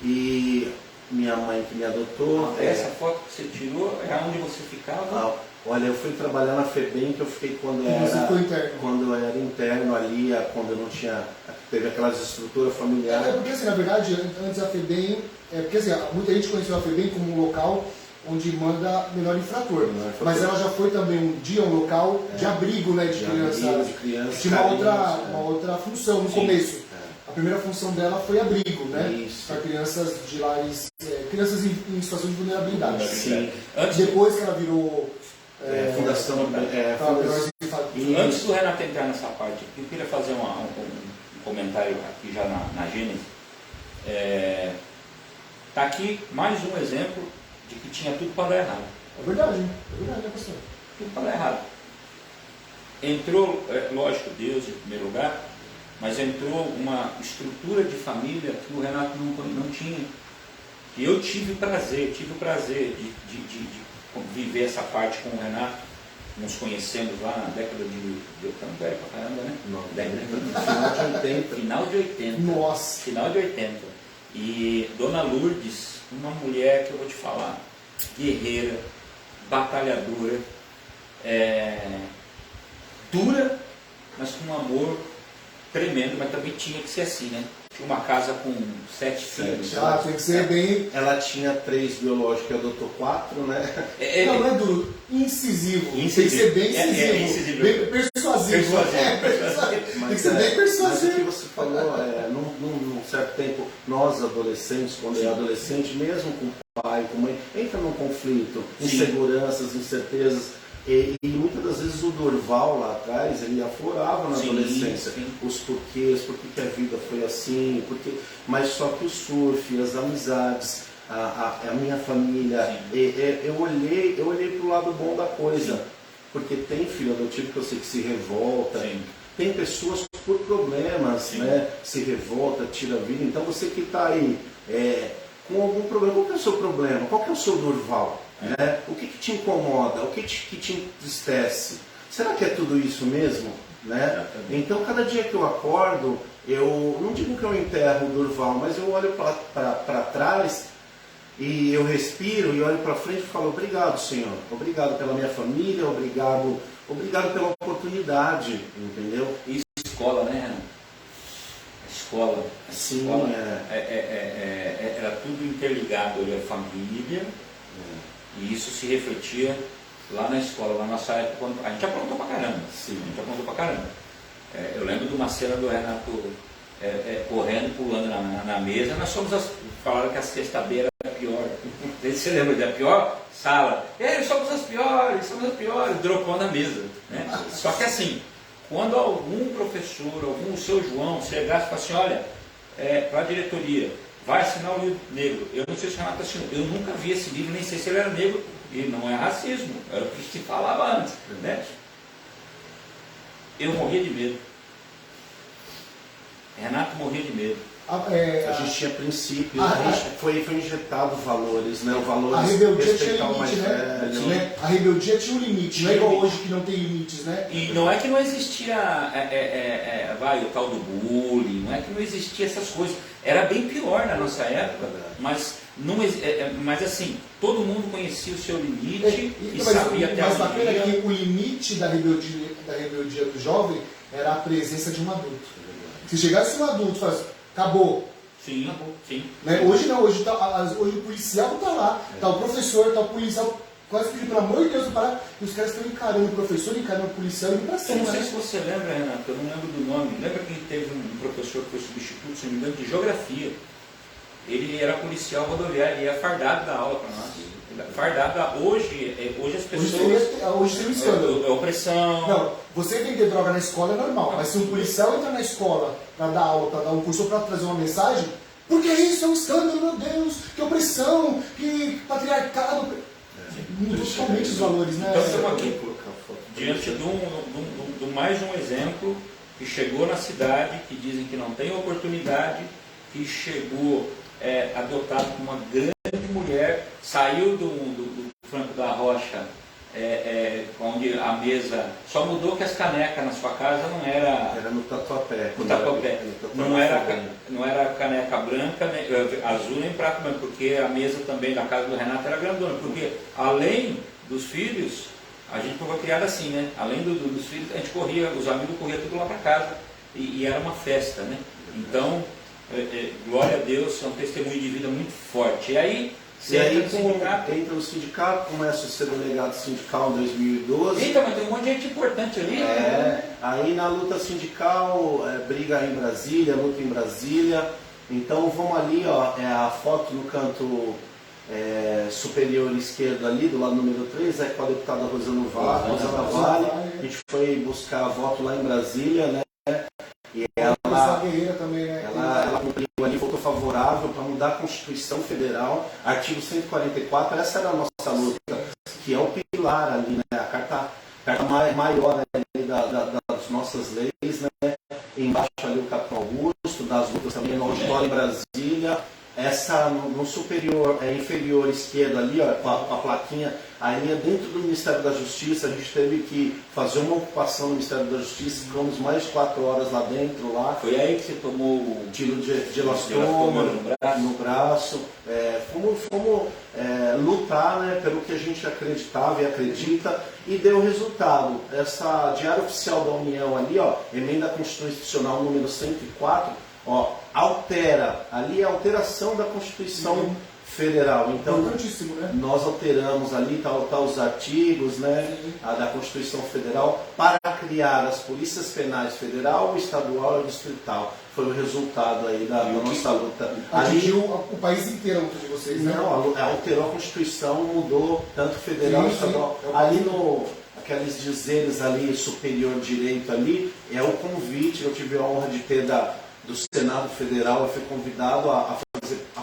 E minha mãe que me adotou. Essa foto que você tirou é onde você ficava? Olha, eu fui trabalhar na FEBEM, que eu fiquei quando eu era interno ali, quando eu não tinha, teve aquelas estruturas familiares. Porque assim, na verdade, antes a FEBEM, porque assim, muita gente conheceu a FEBEM como um local onde manda menor infrator. Mas ela já foi também um dia um local de abrigo, né, de crianças. Tinha uma outra função no começo. A primeira função dela foi abrigo, né? Para crianças de lares, crianças em situação de vulnerabilidade. Sim. Depois que ela virou fundação. Antes do Renato entrar nessa parte, eu queria fazer um comentário aqui já na Gênesis. Tá aqui mais um exemplo de que tinha tudo para dar errado. É verdade, né, pastor? Tudo para dar errado. Entrou, lógico, Deus em primeiro lugar, mas entrou uma estrutura de família que o Renato não tinha. E eu tive o prazer de viver essa parte com o Renato. Nos conhecemos lá na década de 80, velho pra caramba, né? Final de 80. Nossa! Final de 80. E Dona Lourdes, uma mulher que eu vou te falar, guerreira, batalhadora, dura, mas com um amor tremendo, mas também tinha que ser assim, né? Tinha uma casa com 7 filhos. Tem que ser bem... Ela tinha 3 biológicos e adotou 4, né? Não é duro, incisivo. Tem que ser bem incisivo. Bem persuasivo. Tem que ser bem persuasivo. Mas o que você falou, num certo tempo, nós adolescentes, quando é adolescente, mesmo com pai, com mãe, entra num conflito, inseguranças, incertezas. E muitas das vezes o Dorval lá atrás, ele aflorava na adolescência os porquês, por que a vida foi assim, mas só que o surf, as amizades, a minha família, eu olhei para o lado bom da coisa, porque tem filho adotivo que eu sei que se revolta, tem pessoas por problemas, né, se revolta, tira a vida, então você que está aí com algum problema, qual que é o seu problema? Qual que é o seu Dorval? O que te incomoda? O que te entristece? Será que é tudo isso mesmo? Né? Então, cada dia que eu acordo, eu não digo que eu enterro o Durval, mas eu olho para trás e eu respiro e olho para frente e falo: obrigado, Senhor, obrigado pela minha família, obrigado pela oportunidade, entendeu? Isso, escola, né, Renan? Escola. Sim, escola era tudo interligado, a família. E isso se refletia lá na escola, lá na nossa época, quando a gente aprontou pra caramba. Sim. A gente aprontou pra caramba. Eu lembro de uma cena do Renato correndo, pulando na mesa. Nós falaram que a sexta beira era a pior. Você lembra da pior sala? Somos as piores, dropou na mesa. Né? Só que assim, quando algum professor, o seu João, chegasse e falasse assim: olha, para a diretoria, vai assinar o livro negro. Eu não sei se o Renato assinou. Eu nunca vi esse livro, nem sei se ele era negro. E não é racismo, era o que se falava antes. Né? Eu morria de medo. Renato morria de medo. A gente tinha princípios, foi injetado valores, né? O valor a rebeldia respeitar o mais velho. Né? A rebeldia tinha um limite, não é igual hoje que não tem limites, né? E não é que não existia o tal do bullying, não é que não existia essas coisas. Era bem pior na nossa época, mas assim, todo mundo conhecia o seu limite e sabia até onde. Mas bacana é que o limite da rebeldia do jovem era a presença de um adulto. Se chegasse um adulto e falasse: acabou. Sim, acabou. Sim. Né? Hoje não, hoje o policial está lá, está o professor, está o policial, quase pedindo, pelo amor de Deus, parar, e os caras estão encarando o professor, encarando o policial e indo para cima. Eu não sei se você lembra, Renato, eu não lembro do nome. Lembra que teve um professor que foi substituto, se não me engano, de geografia? Ele era policial rodoviário e ia fardado da aula para nós. Fardado, hoje as pessoas... Hoje tem um escândalo. É opressão... Não, você vender droga na escola é normal, mas se um policial entra na escola para dar aula, para dar um curso ou para trazer uma mensagem, porque isso é um escândalo, meu Deus, que opressão, que patriarcado... Mudou totalmente os valores, né? Então estamos aqui diante de mais um exemplo que chegou na cidade, que dizem que não tem oportunidade, que chegou adotado por uma grande mulher, saiu do Franco da Rocha onde a mesa, só mudou que as canecas na sua casa não era... Era no Tatuapé. No Tatuapé. Não era caneca branca, azul nem prata, mas porque a mesa também da casa do Renato era grandona. Porque além dos filhos, a gente foi criado assim, né? Além dos filhos, a gente corria, os amigos corriam tudo lá para casa. E era uma festa, né? Então, glória a Deus, é um testemunho de vida muito forte. E aí, entra no sindicato, começa a ser delegado sindical em 2012. Eita, mas tem um monte de gente importante ali. Aí na luta sindical, briga em Brasília, luta em Brasília. Então vamos ali, ó, a foto no canto superior esquerdo ali, do lado número 3, com a deputada Rosana Vale. A gente foi buscar voto lá em Brasília, né? E ela cumpriu ali, votou favorável para mudar a Constituição Federal, artigo 144, essa era a nossa luta, que é o pilar ali, né? A carta maior ali das nossas leis, né? Embaixo ali o Capitão Augusto, das lutas também no auditório em Brasília. Essa no superior, inferior esquerdo ali, ó, com a plaquinha, aí dentro do Ministério da Justiça, a gente teve que fazer uma ocupação no Ministério da Justiça, ficamos mais de 4 horas lá dentro. Foi aí que você tomou o tiro de elastoma no braço. Fomos lutar, né, pelo que a gente acreditava e acredita, e deu resultado. Essa Diário Oficial da União ali, ó, emenda constitucional número 104, ó, altera, ali é a alteração da Constituição Federal. Então, né? nós alteramos ali, tá os artigos, né, da Constituição Federal, para criar as polícias penais federal, estadual e distrital. Foi o resultado aí da nossa luta. Atingiu o país inteiro a luta de vocês, né? Não, alterou a Constituição, mudou tanto federal e estadual. Ali aqueles dizeres ali, superior direito ali, é o convite, eu tive a honra de ter do Senado Federal, eu fui convidado a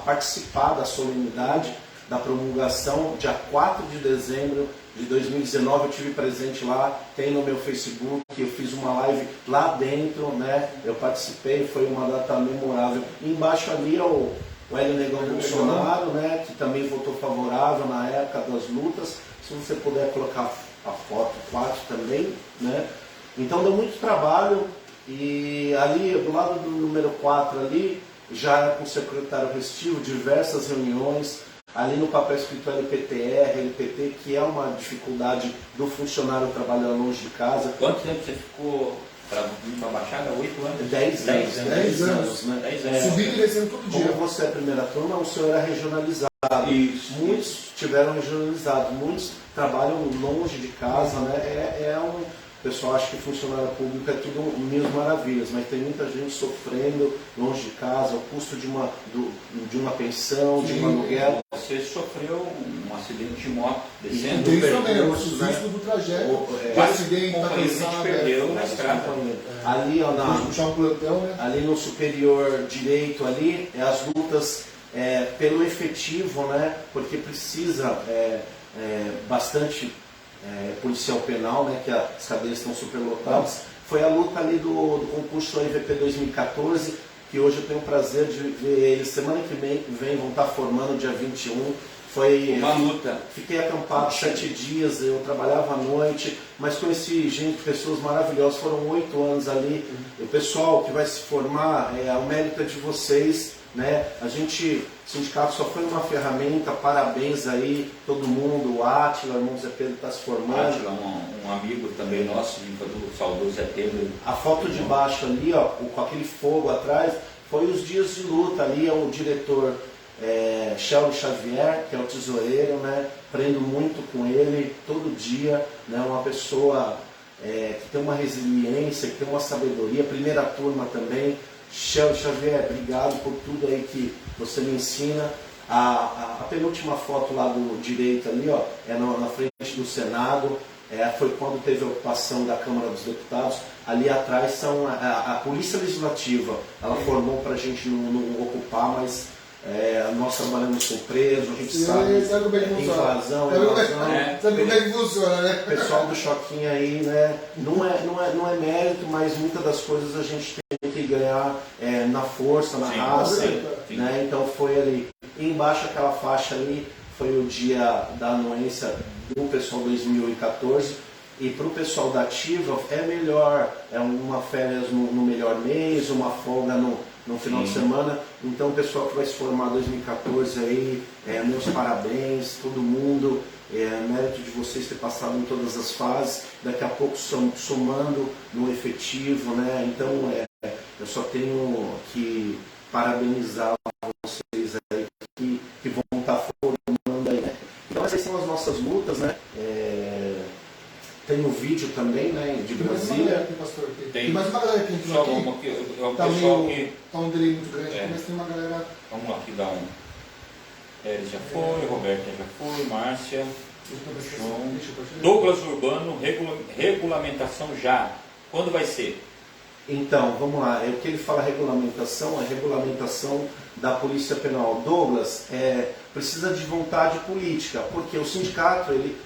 participar da solenidade da promulgação, dia 4 de dezembro de 2019, eu tive presente lá, tem no meu Facebook, eu fiz uma live lá dentro, né? Eu participei, foi uma data memorável. E embaixo ali é o Hélio Negão Bolsonaro, né? Que também votou favorável na época das lutas. Se você puder colocar a foto 4 também, né? Então deu muito trabalho. E ali, do lado do número 4 ali, já com o secretário Restivo, diversas reuniões, ali no papel escrito LPTR, LPT, que é uma dificuldade do funcionário trabalhar longe de casa. Quanto tempo você ficou para vir para a Baixada? 8 anos? 10 anos, né? 10 anos. Subindo e descendo todo dia. Como você é a primeira turma, o senhor era regionalizado. Muitos tiveram regionalizado, muitos trabalham longe de casa, né? O pessoal acha que funcionário público é tudo mil maravilhas, mas tem muita gente sofrendo longe de casa, o custo de uma pensão, de um aluguel. Você sofreu um acidente de moto descendo do percurso, o risco do trajeto, o acidente, a gente perdeu na estrada. Ali, ali no superior direito, ali, as lutas pelo efetivo, né? Porque precisa bastante policial penal, né, que as cadeias estão superlotadas. Foi a luta ali do concurso MVP 2014, que hoje eu tenho o prazer de ver eles semana que vem vão estar formando, dia 21. Foi uma luta. Fiquei acampado 7 dias, eu trabalhava à noite, mas conheci pessoas maravilhosas, foram 8 anos ali. O pessoal que vai se formar, o mérito é de vocês, né? O sindicato só foi uma ferramenta, parabéns aí, todo mundo, o Átila, o irmão Zé Pedro está se formando. Átila, um amigo também nosso, do saudoso Zé Pedro. A foto de baixo ali, ó, com aquele fogo atrás, foi os dias de luta ali, é o diretor Sheldon Xavier, que é o tesoureiro, né? Aprendo muito com ele, todo dia, né? Uma pessoa que tem uma resiliência, que tem uma sabedoria, primeira turma também. Sheldon Xavier, obrigado por tudo aí que você me ensina. A penúltima foto lá do direito ali, ó, na frente do Senado, foi quando teve a ocupação da Câmara dos Deputados. Ali atrás são a Polícia Legislativa, ela formou para a gente não ocupar, mas nós trabalhamos com presos, a gente sabe invasão, sabe como é que funciona, né? O pessoal do Choquinho aí, né? Não é mérito, mas muitas das coisas a gente tem que ganhar na força, na raça, né? Então foi ali. E embaixo aquela faixa ali foi o dia da anuência do pessoal 2014. E para o pessoal da ativa é melhor, é uma férias no melhor mês, uma folga no final de semana. Então o pessoal que vai se formar 2014 aí, meus parabéns, todo mundo, mérito de vocês ter passado em todas as fases, daqui a pouco somando no efetivo, né? Então eu só tenho que parabenizar vocês aí que vão estar formando aí, né? Então essas são as nossas lutas, né? Tem um vídeo também, né, de Brasília. Tem mais uma galera que entrou aqui. Tá pessoal que... Tá um delay muito grande, mas tem uma galera... Vamos aqui dar um... Eles já foi, Roberta já foi, Márcia... Douglas Urbano, regulamentação já. Quando vai ser? Então, vamos lá. O que ele fala regulamentação, a regulamentação da Polícia Penal. Douglas, precisa de vontade política, porque o sindicato ele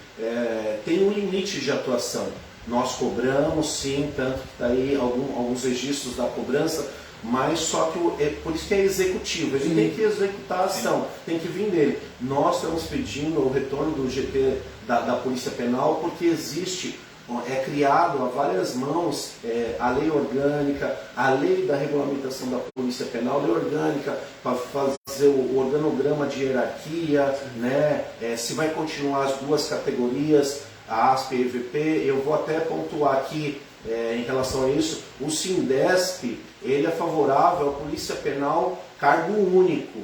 tem um limite de atuação. Nós cobramos, sim, tanto que está aí alguns registros da cobrança, mas só que por isso que é executivo, ele tem que executar a ação, tem que vir dele. Nós estamos pedindo o retorno do GP da Polícia Penal, porque existe, criado a várias mãos a lei orgânica, a lei da regulamentação da Polícia Penal, lei orgânica para fazer o organograma de hierarquia, né? Se vai continuar as duas categorias, a ASP e a EVP. Eu vou até pontuar aqui em relação a isso, o Sindesp ele é favorável à Polícia Penal cargo único.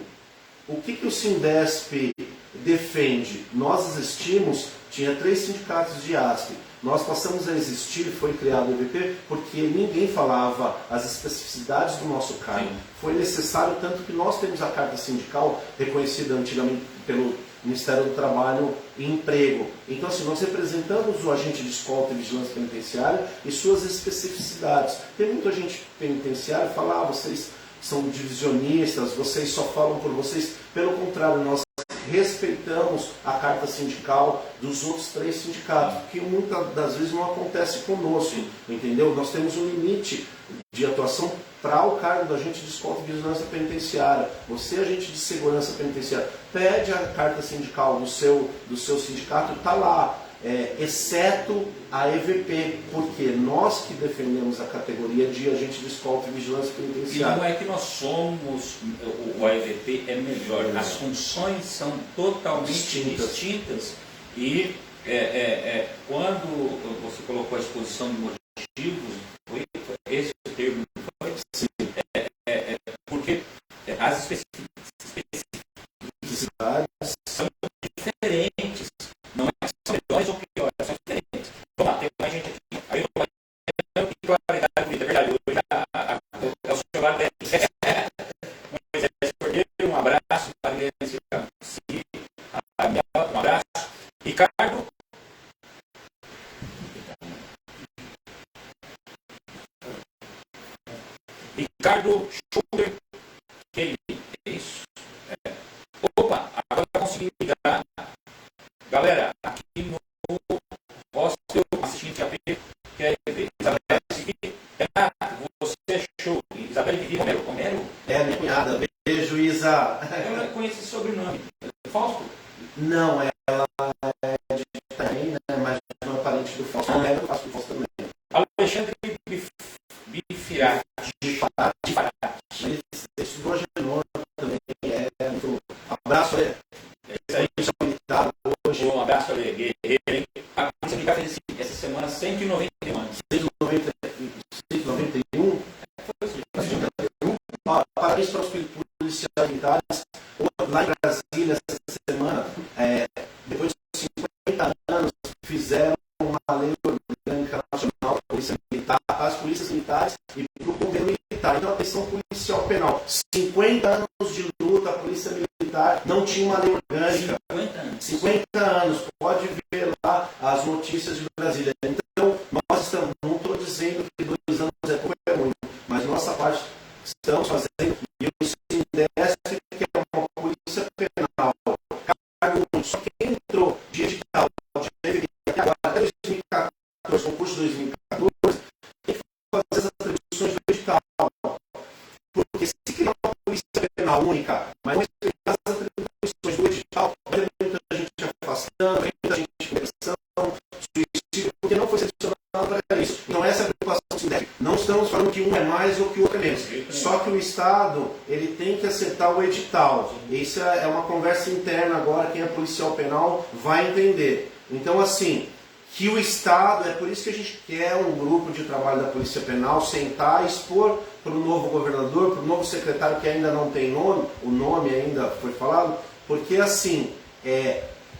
O que o Sindesp defende? Nós existimos, tinha 3 sindicatos de ASP. Nós passamos a existir, foi criado o EVP, porque ninguém falava as especificidades do nosso cargo. Foi necessário, tanto que nós temos a carta sindical reconhecida antigamente pelo Ministério do Trabalho e Emprego. Então, assim, nós representamos o agente de escolta e vigilância penitenciária e suas especificidades. Tem muita gente penitenciária que fala, vocês são divisionistas, vocês só falam por vocês. Pelo contrário, nós respeitamos a carta sindical dos outros 3 sindicatos, que muitas das vezes não acontece conosco, entendeu? Nós temos um limite de atuação para o cargo do agente de escolta e vigilância penitenciária. Você, agente de segurança penitenciária, pede a carta sindical do seu sindicato, está lá, exceto a EVP, porque nós que defendemos a categoria de agente de escolta e vigilância penitenciária. E não é que nós somos, o AEVP é melhor, as funções são totalmente distintas e quando você colocou a exposição de motivos, foi esse o termo, não foi? Sim. Porque as especificidades são diferentes, não é que são melhores ou piores, são diferentes. Vamos lá, tem mais gente aqui. Aí eu estou claridade bonita, é verdade, hoje é o celular dele. Moisés Cordeiro, um abraço, um abraço. Ricardo. Ricardo Schuller, que é isso? Opa, agora eu consegui ligar. Galera, aqui no hostel, assistindo a P, que é Isabel Renato, você é show. Isabel Vivi Romero? Minha cunhada. Beijo, Isa. Eu não conheço esse sobrenome. Fausto? Não, ela é de Itaém, né? Mas não é parente do Fausto. Eu faço do Fausto também. Alexandre Bifirati. Ele estudou a Genor também. Abraço, Ale. Hoje. Um abraço, Ale. Guerreiro. A Polícia Militar fez essa semana 191 anos. 191? Parabéns para os policiais militares. Lá em Brasília, essa semana, depois de 50 anos, fizeram uma lei orgânica nacional para a Polícia Militar, para as polícias militares e para o governo militar. Então, atenção policial penal. 50 anos de luta, a Polícia Militar não tinha uma lei orgânica. 50 anos. Pode ver lá as notícias de Brasília. Então, nós estamos, não estou dizendo que 2 anos é pouco, é muito, mas nossa parte estamos fazendo, e o Sindesp, que é uma polícia penal, só quem entrou de edital, até 2014, concurso de 2014, tem que fazer essas atribuições do edital. Porque se criar uma polícia penal única, mas não explicar as atribuições do edital, vai ter muita Estado ele tem que acertar o edital. Isso é uma conversa interna agora, quem é policial penal vai entender. Então, assim, que o Estado, é por isso que a gente quer um grupo de trabalho da Polícia Penal sentar e expor para o novo governador, para o novo secretário que ainda não tem nome, o nome ainda foi falado, porque assim,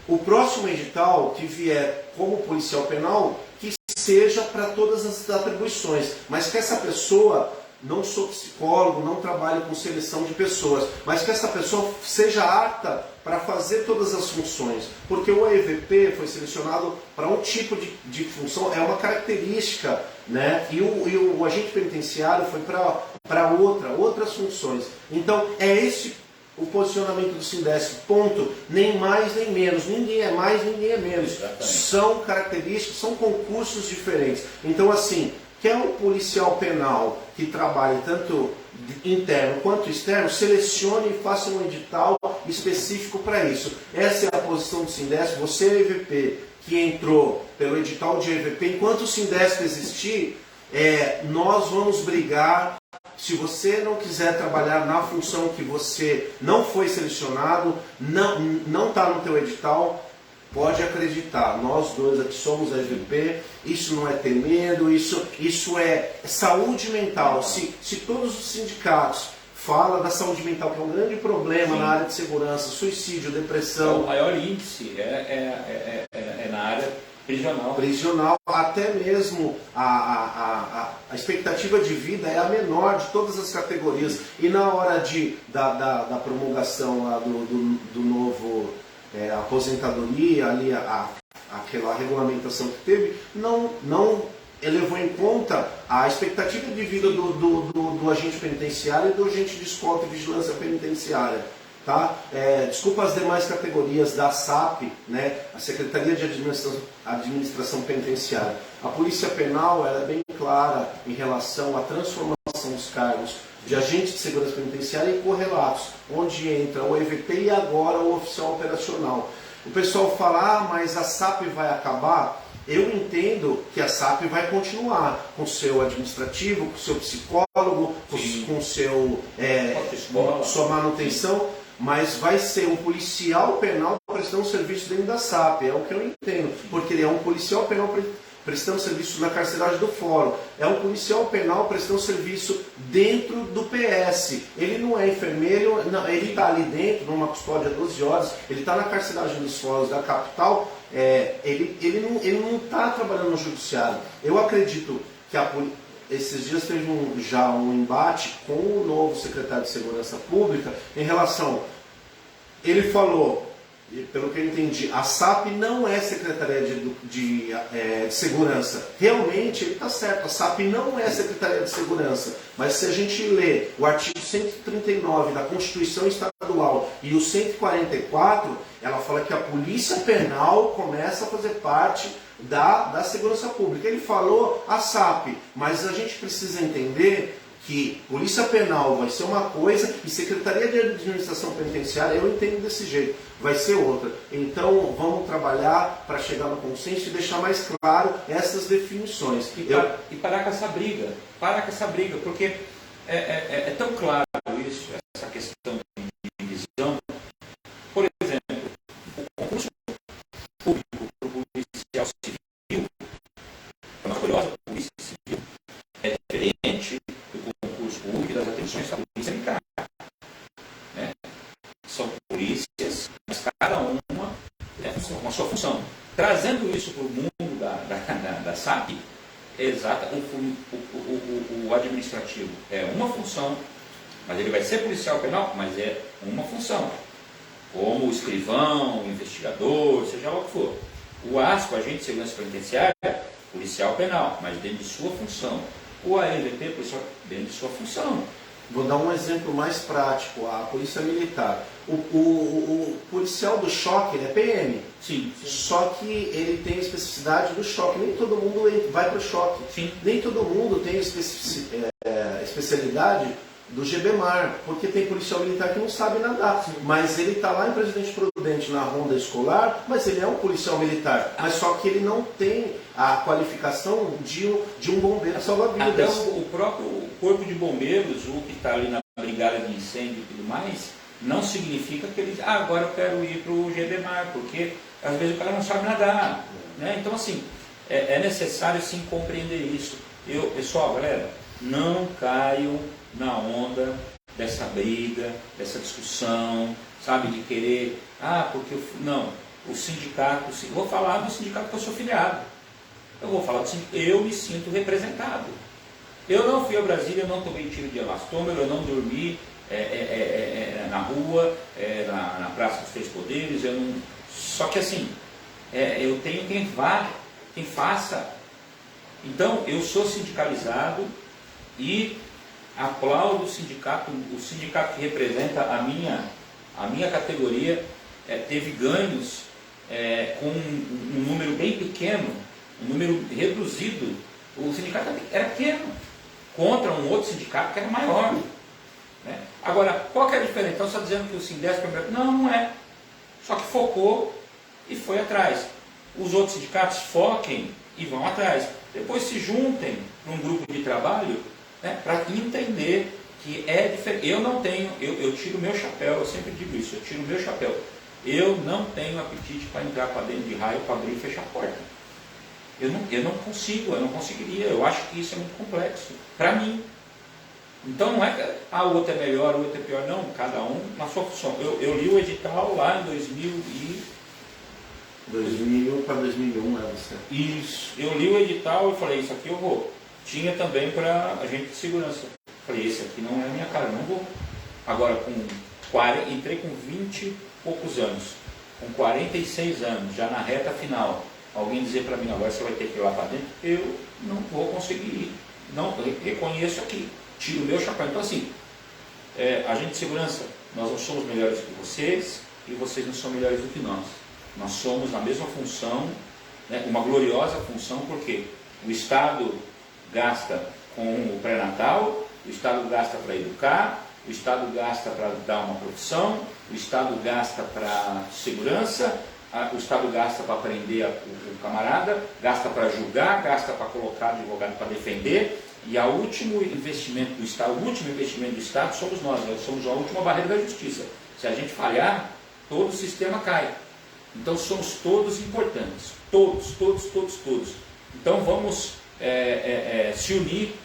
o próximo edital que vier como policial penal, que seja para todas as atribuições, mas que essa pessoa, não sou psicólogo, não trabalho com seleção de pessoas, mas que essa pessoa seja apta para fazer todas as funções, porque o EVP foi selecionado para um tipo de função, é uma característica, né? E o agente penitenciário foi para outras funções. Então é esse o posicionamento do Sindesc, ponto, nem mais nem menos, ninguém é mais, ninguém é menos. Exatamente. São características, são concursos diferentes. Então assim, quer um policial penal que trabalhe tanto interno quanto externo, selecione e faça um edital específico para isso. Essa é a posição do Sindesc. Você, EVP, que entrou pelo edital de EVP, enquanto o Sindesc existir, nós vamos brigar. Se você não quiser trabalhar na função que você não foi selecionado, não está no teu edital, pode acreditar, nós dois aqui somos a EVP, isso não é ter medo, isso é saúde mental. Se todos os sindicatos falam da saúde mental, que é um grande problema na área de segurança, suicídio, depressão... O maior índice é na área prisional. Prisional, até mesmo a expectativa de vida é a menor de todas as categorias. E na hora da promulgação lá do novo... aposentadoria, ali aquela regulamentação que teve, não levou em conta a expectativa de vida do agente penitenciário e do agente de escolta e vigilância penitenciária. Tá? Desculpa as demais categorias da SAP, né? A Secretaria de Administração Penitenciária. A Polícia Penal ela é bem clara em relação à transformação dos cargos de agente de segurança penitenciária e correlatos, onde entra o EVP e agora o oficial operacional. O pessoal fala, mas a SAP vai acabar? Eu entendo que a SAP vai continuar com o seu administrativo, com o seu psicólogo, com sua manutenção, mas vai ser um policial penal prestando serviço dentro da SAP, é o que eu entendo, porque ele é um policial penal prestando serviço na carceragem do Fórum, é um policial penal prestando serviço dentro do PS. Ele não é enfermeiro, não, ele está ali dentro, numa custódia 12 horas, ele está na carceragem dos Fóruns da capital, ele não está trabalhando no judiciário. Eu acredito que esses dias teve já um embate com o novo secretário de Segurança Pública em relação... Ele falou... Pelo que eu entendi, a SAP não é Secretaria de Segurança. Realmente, ele está certo, a SAP não é Secretaria de Segurança. Mas se a gente lê o artigo 139 da Constituição Estadual e o 144, ela fala que a Polícia Penal começa a fazer parte da Segurança Pública. Ele falou a SAP, mas a gente precisa entender que Polícia Penal vai ser uma coisa e Secretaria de Administração Penitenciária, eu entendo desse jeito, vai ser outra. Então vamos trabalhar para chegar no consenso e deixar mais claro essas definições. E parar com essa briga, porque é tão claro isso, essa questão de divisão. Por exemplo, o concurso público para o policial civil, é uma curiosa, a polícia civil é diferente público das atribuições da polícia militar. Né? São polícias, mas cada uma com a sua função. Trazendo isso para o mundo da SAP, exata, o administrativo é uma função, mas ele vai ser policial penal, mas é uma função. Como escrivão, investigador, seja lá o que for. O ASPO, agente de segurança penitenciária, policial penal, mas dentro de sua função. O AEVP, policial, dentro de sua função. Vou dar um exemplo mais prático, a Polícia Militar. O policial do choque, ele é PM. Sim. Só que ele tem a especificidade do choque. Nem todo mundo vai para o choque. Sim. Nem todo mundo tem a especialidade do GBMAR, porque tem policial militar que não sabe nadar. Sim. Mas ele está lá em Presidente Prudente na ronda escolar, mas ele é um policial militar. Mas só que ele não tem a qualificação de um bombeiro salva-vidas. Até o próprio corpo de bombeiros, o que está ali na brigada de incêndio e tudo mais, não significa que ele agora eu quero ir para o GDMAR, porque às vezes o cara não sabe nadar. Né? Então, assim, é necessário sim compreender isso. Pessoal, galera, não caiam na onda dessa briga, dessa discussão, sabe, de querer, porque não, o sindicato, vou falar do sindicato que eu sou filiado, eu vou falar do sindicato, eu me sinto representado. Eu não fui a Brasília, eu não tomei tiro de elastômero, eu não dormi na rua, na Praça dos Três Poderes, eu não... Só que assim, eu tenho quem vá, quem faça. Então, eu sou sindicalizado e aplaudo o sindicato que representa a minha categoria, teve ganhos com um número bem pequeno, um número reduzido. O sindicato era pequeno, contra um outro sindicato que era maior. Né? Agora, qual que é a diferença? Então, você está dizendo que o Sindesp é melhor? Não, não é. Só que focou e foi atrás. Os outros sindicatos foquem e vão atrás. Depois se juntem num grupo de trabalho, né, para entender que é diferente. Eu não tenho, eu tiro o meu chapéu, eu sempre digo isso, eu tiro o meu chapéu. Eu não tenho apetite para entrar para dentro de raio, para abrir e fechar a porta. Eu não consigo, eu não conseguiria. Eu acho que isso é muito complexo, para mim. Então não é que o outro é melhor, o outro é pior, não, cada um na sua função. Eu li o edital lá em 2000 para 2001, né, você? Isso, eu li o edital e falei, isso aqui eu vou. Tinha também para agente de segurança. Falei, esse aqui não é a minha cara, não vou. Agora, entrei com 20 e poucos anos, com 46 anos, já na reta final, alguém dizer para mim, agora você vai ter que ir lá para dentro, eu não vou conseguir ir. Não, reconheço aqui, tiro o meu chapéu. Então assim, agente de segurança, nós não somos melhores que vocês e vocês não são melhores do que nós. Nós somos na mesma função, né, uma gloriosa função, porque o Estado gasta com o pré-natal, o Estado gasta para educar, o Estado gasta para dar uma profissão, o Estado gasta para segurança, o Estado gasta para prender o camarada, gasta para julgar, gasta para colocar advogado para defender, e o último investimento do Estado somos nós somos a última barreira da justiça. Se a gente falhar, todo o sistema cai. Então somos todos importantes, todos. Então vamos se unir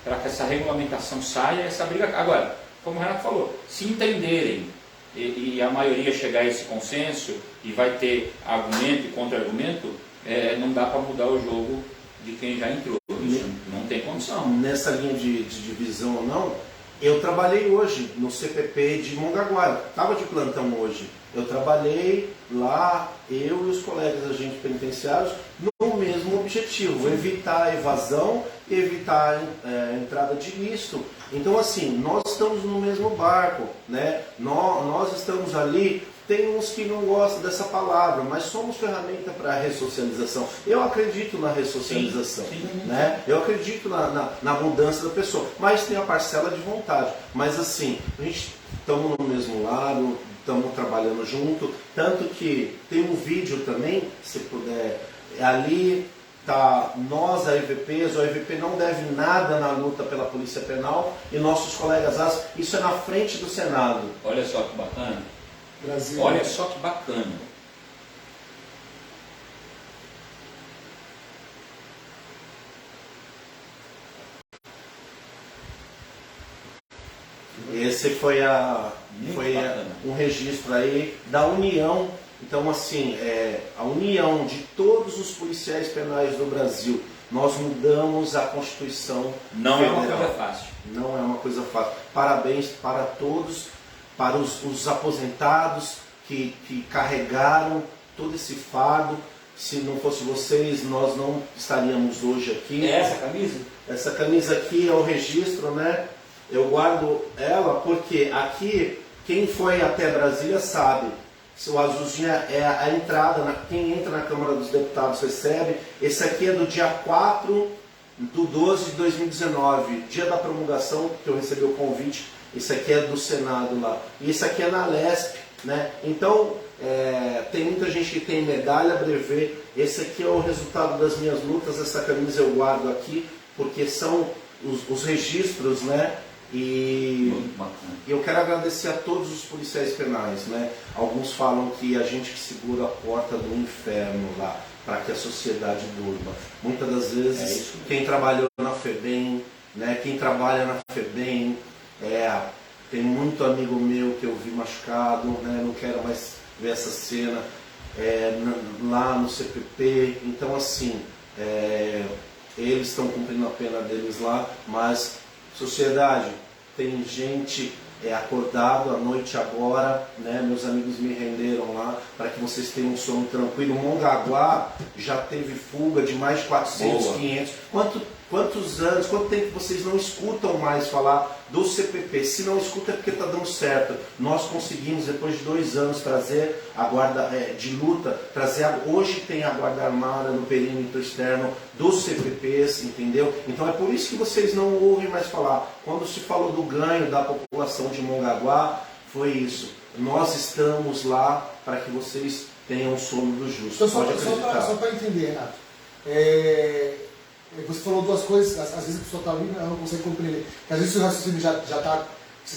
para que essa regulamentação saia, essa briga. Agora, como o Renato falou, se entenderem e a maioria chegar a esse consenso e vai ter argumento e contra-argumento, não dá para mudar o jogo de quem já entrou. Isso não tem condição. Nessa linha de divisão ou não, eu trabalhei hoje no CPP de Mongaguá, estava de plantão hoje. Eu trabalhei lá, eu e os colegas agentes penitenciários, no mesmo objetivo, evitar a evasão, evitar a entrada de ilícito. Então assim, nós estamos no mesmo barco, né? Nós estamos ali, tem uns que não gostam dessa palavra, mas somos ferramenta para a ressocialização. Eu acredito na ressocialização, sim. Né? Eu acredito na mudança da pessoa, mas tem a parcela de vontade. Mas assim, a gente estamos no mesmo lado, estamos trabalhando junto, tanto que tem um vídeo também, se puder, ali tá nós, a EVPs, o EVP não deve nada na luta pela Polícia Penal e nossos colegas AS, isso é na frente do Senado. Olha só que bacana. Brasil. Olha só que bacana. Esse foi um registro aí da união. Então assim, a união de todos os policiais penais do Brasil. Nós mudamos a Constituição Não Federal. é uma coisa fácil. Não é uma coisa fácil. Parabéns para todos, para os aposentados que carregaram todo esse fardo. Se não fosse vocês, nós não estaríamos hoje aqui. É essa camisa? Essa camisa aqui é o registro, né? Eu guardo ela porque aqui, quem foi até Brasília sabe. O azulzinho é a entrada, quem entra na Câmara dos Deputados recebe. Esse aqui é do dia 4/12 de 2019, dia da promulgação, que eu recebi o convite. Esse aqui é do Senado lá. E esse aqui é na Lesp, né? Então, tem muita gente que tem medalha, brevet. Esse aqui é o resultado das minhas lutas. Essa camisa eu guardo aqui, porque são os registros, né? E Muito bacana. eu quero agradecer a todos os policiais penais, né? Alguns falam que a gente que segura a porta do inferno lá, para que a sociedade durma. Muitas das vezes, quem trabalhou na FEBEM, né? Quem trabalha na FEBEM, tem muito amigo meu que eu vi machucado, né? Não quero mais ver essa cena lá no CPP. Então, assim, eles estão cumprindo a pena deles lá, mas sociedade, tem gente acordado à noite agora, né? Meus amigos me renderam lá para que vocês tenham um sono tranquilo. Mongaguá já teve fuga de mais de 400, Boa. 500. Quantos anos, quanto tempo vocês não escutam mais falar do CPP? Se não escuta é porque está dando certo. Nós conseguimos, depois de 2 anos, trazer a guarda de luta, hoje tem a guarda armada no perímetro externo dos CPPs, entendeu? Então é por isso que vocês não ouvem mais falar. Quando se falou do ganho da população de Mongaguá, foi isso. Nós estamos lá para que vocês tenham o sono do justo. Então, Pode acreditar. só para entender, Renato. Você falou 2 coisas, às vezes a pessoa está ali, ela não consegue compreender. Porque às vezes o raciocínio já está.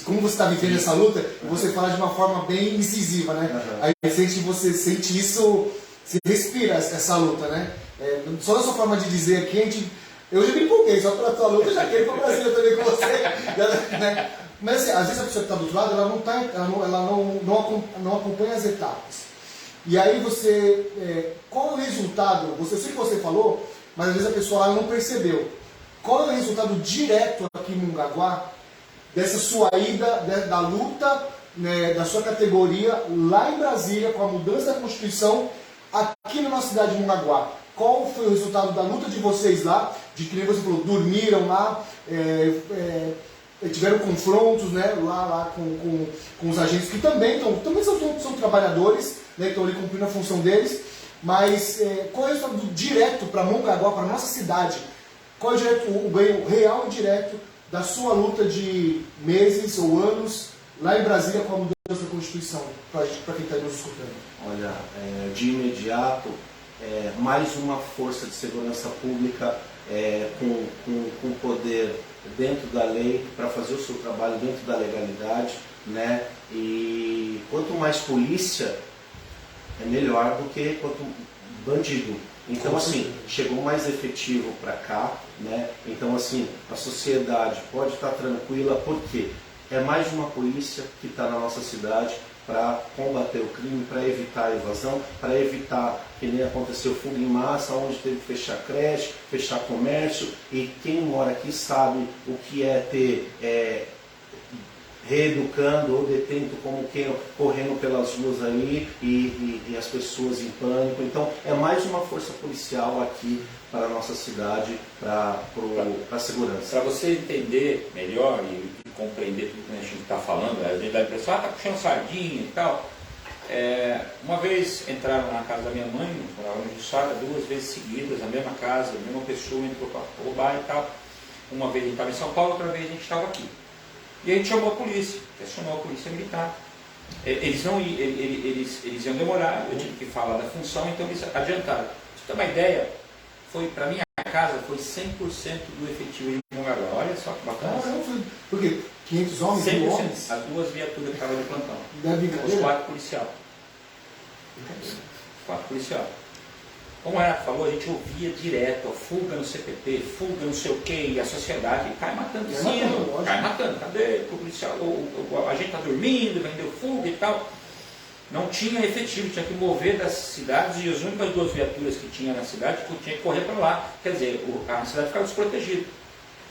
Como você está vivendo essa luta, você fala de uma forma bem incisiva, né? Aí você sente isso, você respira essa luta, né? Só da sua forma de dizer aqui, eu já me empolguei, só pela tua luta, eu já quero ir para o Brasil também com você. Né? Mas assim, às vezes a pessoa que está do outro lado, ela não acompanha as etapas. E aí qual é o resultado? Eu sei que você falou, mas às vezes a pessoa não percebeu. Qual é o resultado direto aqui em Mongaguá dessa sua ida, da luta, né, da sua categoria lá em Brasília, com a mudança da Constituição, aqui na nossa cidade de Mongaguá? Qual foi o resultado da luta de vocês lá? De que nem você falou, dormiram lá, tiveram confrontos, né, lá com os agentes que também são trabalhadores, né, que estão ali cumprindo a função deles. Mas qual é o resultado direto para Mongaguá, para a nossa cidade? Qual é o ganho real e direto da sua luta de meses ou anos lá em Brasília com a mudança da Constituição, para quem está nos escutando? Olha, de imediato, mais uma força de segurança pública com poder dentro da lei para fazer o seu trabalho dentro da legalidade, né? E quanto mais polícia, é melhor do que quanto bandido. Então, assim, chegou mais efetivo para cá, né? Então, assim, a sociedade pode estar tranquila, porque é mais uma polícia que está na nossa cidade para combater o crime, para evitar a evasão, para evitar que nem aconteceu fuga em massa, onde teve que fechar creche, fechar comércio, e quem mora aqui sabe o que é ter reeducando ou detento como quem correndo pelas ruas aí e as pessoas em pânico. Então é mais uma força policial aqui para a nossa cidade, para a segurança. Para você entender melhor e compreender tudo que a gente está falando, a gente dá a impressão, está puxando sardinha e tal. Uma vez entraram na casa da minha mãe, morava em Jussara, 2 vezes seguidas, na mesma casa, a mesma pessoa entrou para roubar e tal. Uma vez a gente estava em São Paulo, outra vez a gente estava aqui. E a gente chamou a polícia, acionou a polícia militar. Eles iam demorar, eu tive que falar da função, então eles adiantaram. Pra você ter uma ideia, para minha casa foi 100% do efetivo de Mongaguá. Olha só que bacana. Por quê? 500 homens? 100%. Homens? As 2 viaturas que estavam de plantão. Da Os 4 policiais. 4 policiais. Como o Renato falou, a gente ouvia direto, fuga no CPP, fuga não sei o que, e a sociedade cai matando vizinho, cai matando, cadê o policial, a gente está dormindo, vendeu fuga e tal. Não tinha efetivo, tinha que mover das cidades, e as únicas 2 viaturas que tinha na cidade, tinha que correr para lá. Quer dizer, a cidade ficava desprotegida.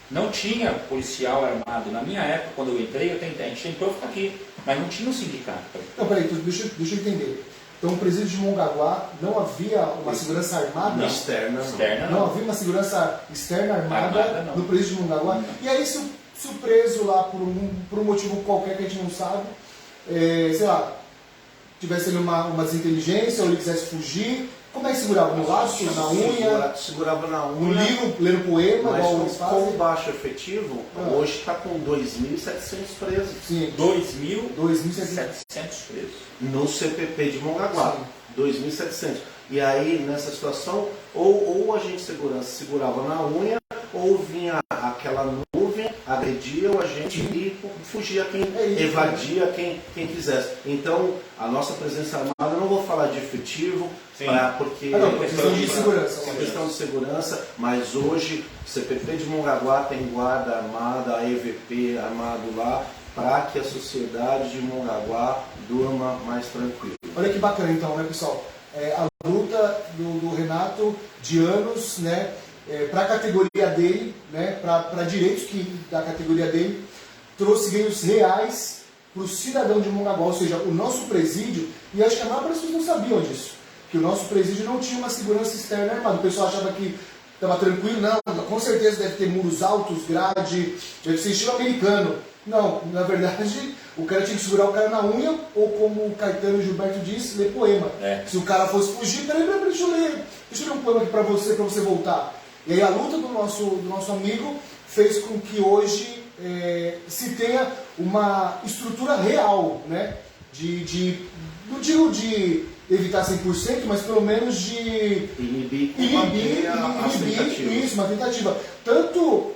Não tinha policial armado. Na minha época, quando eu entrei, a gente tentou ficar aqui, mas não tinha um sindicato. Não, peraí, deixa eu entender. Então, no presídio de Mongaguá não havia uma segurança armada? Não. Externa Não havia uma segurança externa armada no presídio de Mongaguá? Não. E aí, se o preso lá, por um motivo qualquer que a gente não sabe, sei lá, tivesse ali uma desinteligência ou ele quisesse fugir, como é que segurava? No laço, na unha? Segurava na No unha. livro, lendo poema, mas igual eles com fazem? baixo efetivo, hoje está com 2.700 presos. Sim. 2.700 presos. No CPP de Mongaguá. 2.700. E aí, nessa situação, ou a gente segurava na unha, ou vinha aquela nuvem, agredia o agente e fugia quem evadia, quem quisesse. Então, a nossa presença armada, eu não vou falar de efetivo, porque questão de segurança. É questão de segurança, mas hoje o CPP de Mongaguá tem guarda armada, a EVP armado lá, para que a sociedade de Mongaguá durma mais tranquila. Olha que bacana então, né, pessoal? A luta do Renato de anos, né, para a categoria dele, né, para direitos da categoria dele, trouxe ganhos reais para o cidadão de Mongaguá, ou seja, o nosso presídio, e acho que a maioria das pessoas não sabiam disso, que o nosso presídio não tinha uma segurança externa armada. O pessoal achava que estava tranquilo, não, com certeza deve ter muros altos, grade, deve ser estilo americano. Não, na verdade, o cara tinha que segurar o cara na unha, ou como o Caetano Gilberto disse, ler poema. Se o cara fosse fugir, peraí, deixa eu ler um poema aqui para você voltar. E aí a luta do nosso amigo fez com que hoje se tenha uma estrutura real, né? Não digo de evitar 100%, mas pelo menos de inibir isso, uma tentativa. Tanto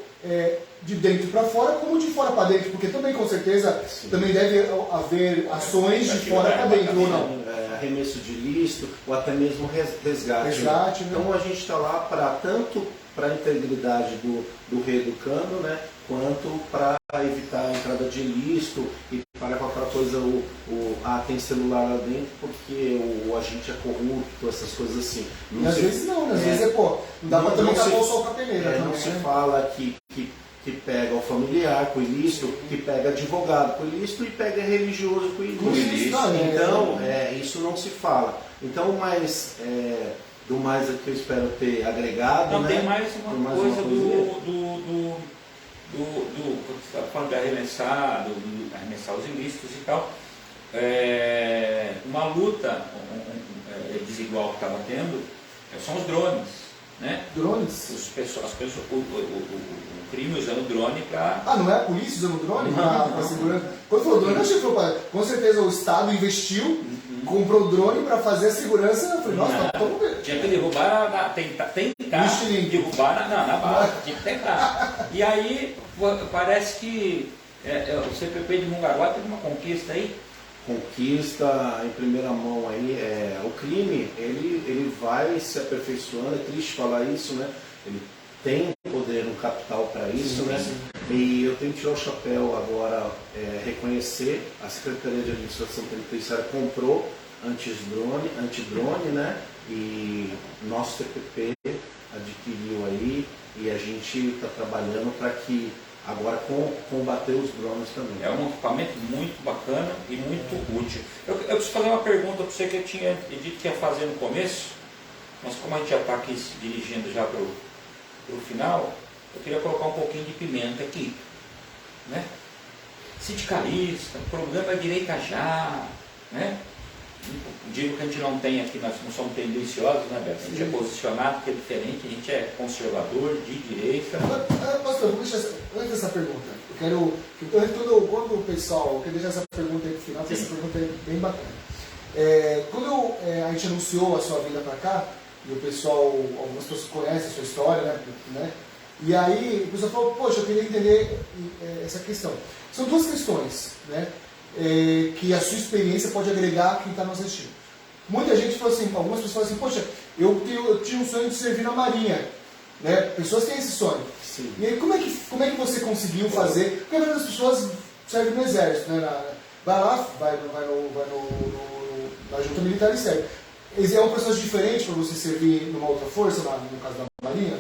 de dentro para fora, como de fora para dentro, porque também, com certeza, também deve haver ações de fora para dentro, ou não? Arremesso de ilícito, ou até mesmo resgate. Né? Então a gente está lá tanto para a integridade do reeducando, né, quanto para evitar a entrada de ilícito e para qualquer coisa, tem celular lá dentro porque o agente é corrupto, essas coisas assim. Às vezes não, às vezes não dá para também tapar o sol com a peneira. Não se fala que pega o familiar com ilícito, que pega advogado com ilícito e pega religioso com ilícito. Então, isso não se fala. Então, do mais que eu espero ter agregado, não, né? Tem mais uma coisa quando você está falando de arremessar os ilícitos e tal, uma luta desigual que estava tendo são os drones, né? Drones? O crime usando drone para... não é a polícia usando drone para segurança? Quando falou drone, eu achei que com certeza o Estado investiu, comprou drone para fazer a segurança. Eu falei, nossa, vamos ver. Tinha que derrubar, tentar derrubar na base, tinha que tentar. E aí, parece que o CPP de Mongaguá teve uma conquista aí. Conquista em primeira mão aí, o crime, ele vai se aperfeiçoando, é triste falar isso, né? Ele tem poder no capital para isso, né? E eu tenho que tirar o chapéu agora, reconhecer, a Secretaria de Administração Penitenciária comprou antidrone, né? E nosso CPP adquiriu aí e a gente está trabalhando para que agora combater os drones também. É um equipamento muito bacana e muito útil. Eu preciso fazer uma pergunta para você que eu tinha dito que ia fazer no começo, mas como a gente já está aqui se dirigindo já para o final, eu queria colocar um pouquinho de pimenta aqui, né? Sindicalista, programa direita já, né? Digo que a gente não tem aqui, nós não somos tendenciosos, né, Beto? A gente é posicionado, que é diferente, a gente é conservador, de direita. Pastor, vou deixar antes dessa pergunta. Quando o pessoal, eu quero deixar essa pergunta aí pro final, porque essa pergunta é bem bacana. Quando a gente anunciou a sua vinda para cá, e o pessoal, algumas pessoas conhecem a sua história, né? E aí o pessoal falou, poxa, eu queria entender essa questão. São duas questões, né? Que a sua experiência pode agregar a quem está nos assistindo. Muita gente falou assim, algumas pessoas falam assim, poxa, eu tinha um sonho de servir na Marinha, né? Pessoas têm esse sonho. Sim. E aí como é que você conseguiu fazer? Porque a maioria das pessoas serve no exército, né? Vai lá, vai na junta militar e serve. É um processo diferente para você servir numa outra força, no caso da Marinha?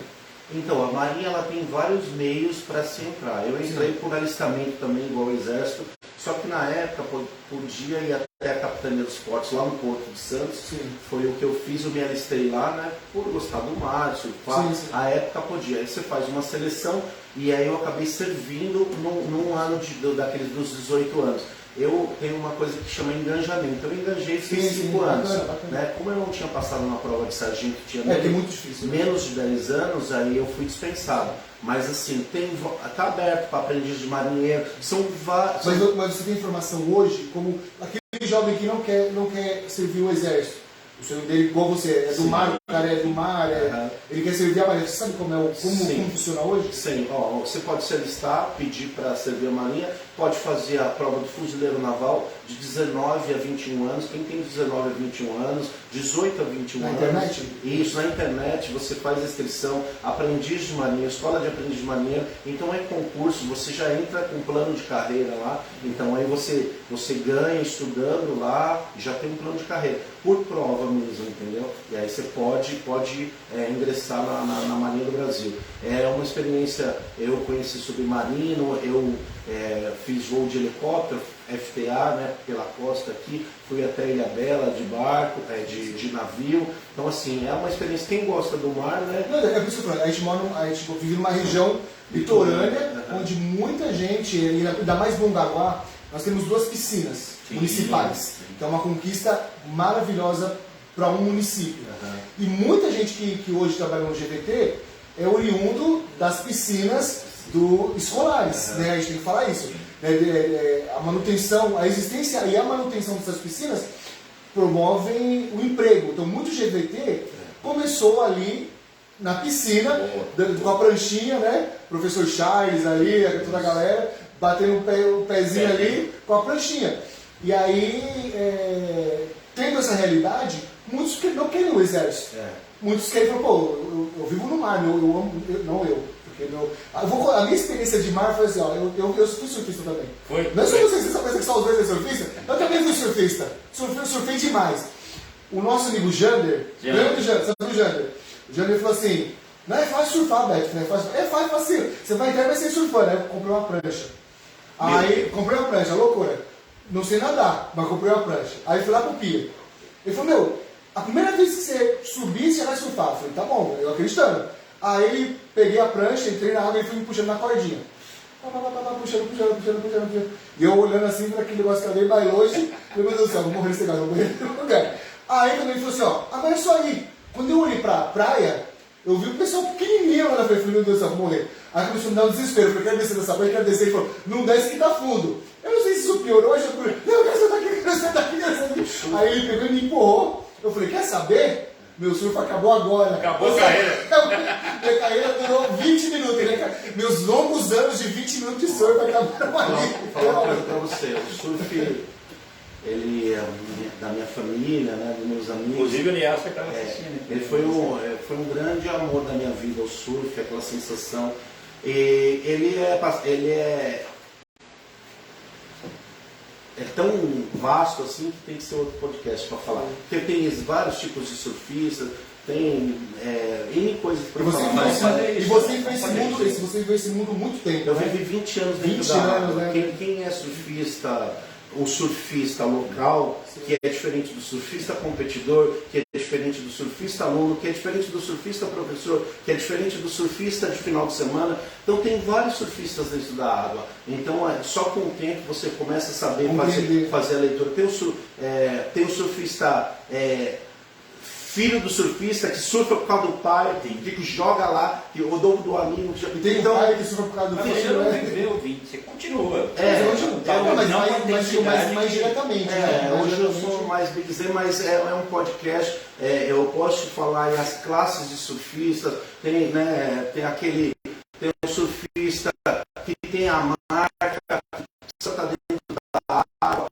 Então, a Marinha ela tem vários meios para se entrar. Eu entrei por alistamento também, igual ao Exército, só que na época podia ir até a Capitania dos Portos, lá no Porto de Santos. Sim. Foi o que eu fiz, eu me alistei lá, né? Por gostar do mar, surfar. A época podia. Aí você faz uma seleção e aí eu acabei servindo num ano daqueles dos 18 anos. Eu tenho uma coisa que chama engajamento. Eu engajei e fiz 5 anos. Bacana. Né? Como eu não tinha passado na prova de sargento, tinha muito difícil, menos de 10 anos, aí eu fui dispensado. Mas assim, está aberto para aprendiz de marinheiro. São vários. Mas você tem informação hoje, como aquele jovem que não quer servir o exército, O sonho dele, igual você, é do mar, o cara é do mar, ele quer servir a marinha. Você sabe como funciona hoje? Sim, você pode se alistar, pedir para servir a marinha, pode fazer a prova do fuzileiro naval de 19 a 21 anos. Quem tem 19 a 21 anos, 18 a 21 anos. Na internet? Isso, na internet, você faz a inscrição, aprendiz de marinha, escola de aprendiz de marinha, então é concurso, você já entra com plano de carreira lá, então aí você ganha estudando lá, já tem um plano de carreira, por prova mesmo, entendeu? E aí você pode ingressar na Marinha do Brasil. É uma experiência, eu conheci submarino, eu fiz voo de helicóptero, FTA, né, pela costa aqui, fui até Ilhabela de barco, de navio, então assim, é uma experiência, quem gosta do mar, né? Não, é por isso que eu falo, a gente vive numa região litorânea, onde muita gente, ainda mais Mongaguá, nós temos 2 piscinas municipais, que é uma conquista maravilhosa para um município. E muita gente que hoje trabalha no GVT é oriundo das piscinas escolares, né? A gente tem que falar isso. A manutenção, a existência e a manutenção dessas piscinas promovem o emprego. Então, muito GVT começou ali na piscina, com a pranchinha, né? Professor Charles ali, toda a galera, batendo o pezinho ali com a pranchinha. E aí, tendo essa realidade, muitos não querem o exército. Muitos querem falar, pô, eu vivo no mar, eu amo, não eu. A minha experiência de mar foi assim, ó, eu fui surfista também. Não é só vocês pensam que só os dois é surfista? Eu também fui surfista. Surfei demais. O nosso amigo Jander, lembra do Jander? Sabe o Jander? O Jander falou assim, não é fácil surfar, Beto, não é fácil. É fácil. Você vai entrar e vai ser surfando. Aí eu comprei uma prancha. Aí, comprei uma prancha, loucura. Não sei nadar, mas comprei uma prancha. Aí fui lá pro Pia. Ele falou, a primeira vez que você subir, você vai surfar. Eu falei, tá bom, eu acreditando. Aí peguei a prancha, entrei na água e fui me puxando na cordinha. Puxando. E eu olhando assim para aquele negócio que eu dei mais longe, meu Deus do céu, vou morrer nesse lugar, vou morrer nesse lugar. Aí quando ele falou assim, ó, agora é só ir. Quando eu olhei pra praia, eu vi o pessoal pequenininho lá na frente, meu Deus do céu, vou morrer. Aí começou a me dar um desespero, eu falei, quero descer dessa praia, quero descer. Ele falou, não desce que tá fundo. Eu não sei se isso piorou, eu quero sentar aqui. Aí ele pegou e me empurrou. Eu falei, quer saber? Meu surf acabou agora. Acabou a carreira. Minha carreira durou 20 minutos. Né? Meus longos anos de 20 minutos de surf acabaram ali. Vou falar uma coisa pra você. O surf, ele é da minha família, né, dos meus amigos. Inclusive o Nielsen estava assistindo. Ele foi um grande amor da minha vida, o surf, aquela sensação. E ele é tão vasto assim que tem que ser outro podcast para falar. Porque tem vários tipos de surfistas, tem N coisas para falar. E você vê esse mundo há muito tempo. Eu vivi 20 anos dentro da água. Né? Quem é surfista, o surfista local, que é diferente do surfista competidor, que é diferente do surfista aluno, que é diferente do surfista professor, que é diferente do surfista de final de semana. Então tem vários surfistas dentro da água. Então só com o tempo você começa a saber fazer a leitura. Tem o surfista filho do surfista que surfa por causa do pai, que joga lá, que o dobro do amigo. E tem um pai que surfa por causa do filho. Você não viveu, Vinte, você continua. Mas mais diretamente. Hoje eu sou mais bem dizer, mas é um podcast. Eu posso falar em as classes de surfistas. Tem um surfista que tem a marca, que você está dentro da água,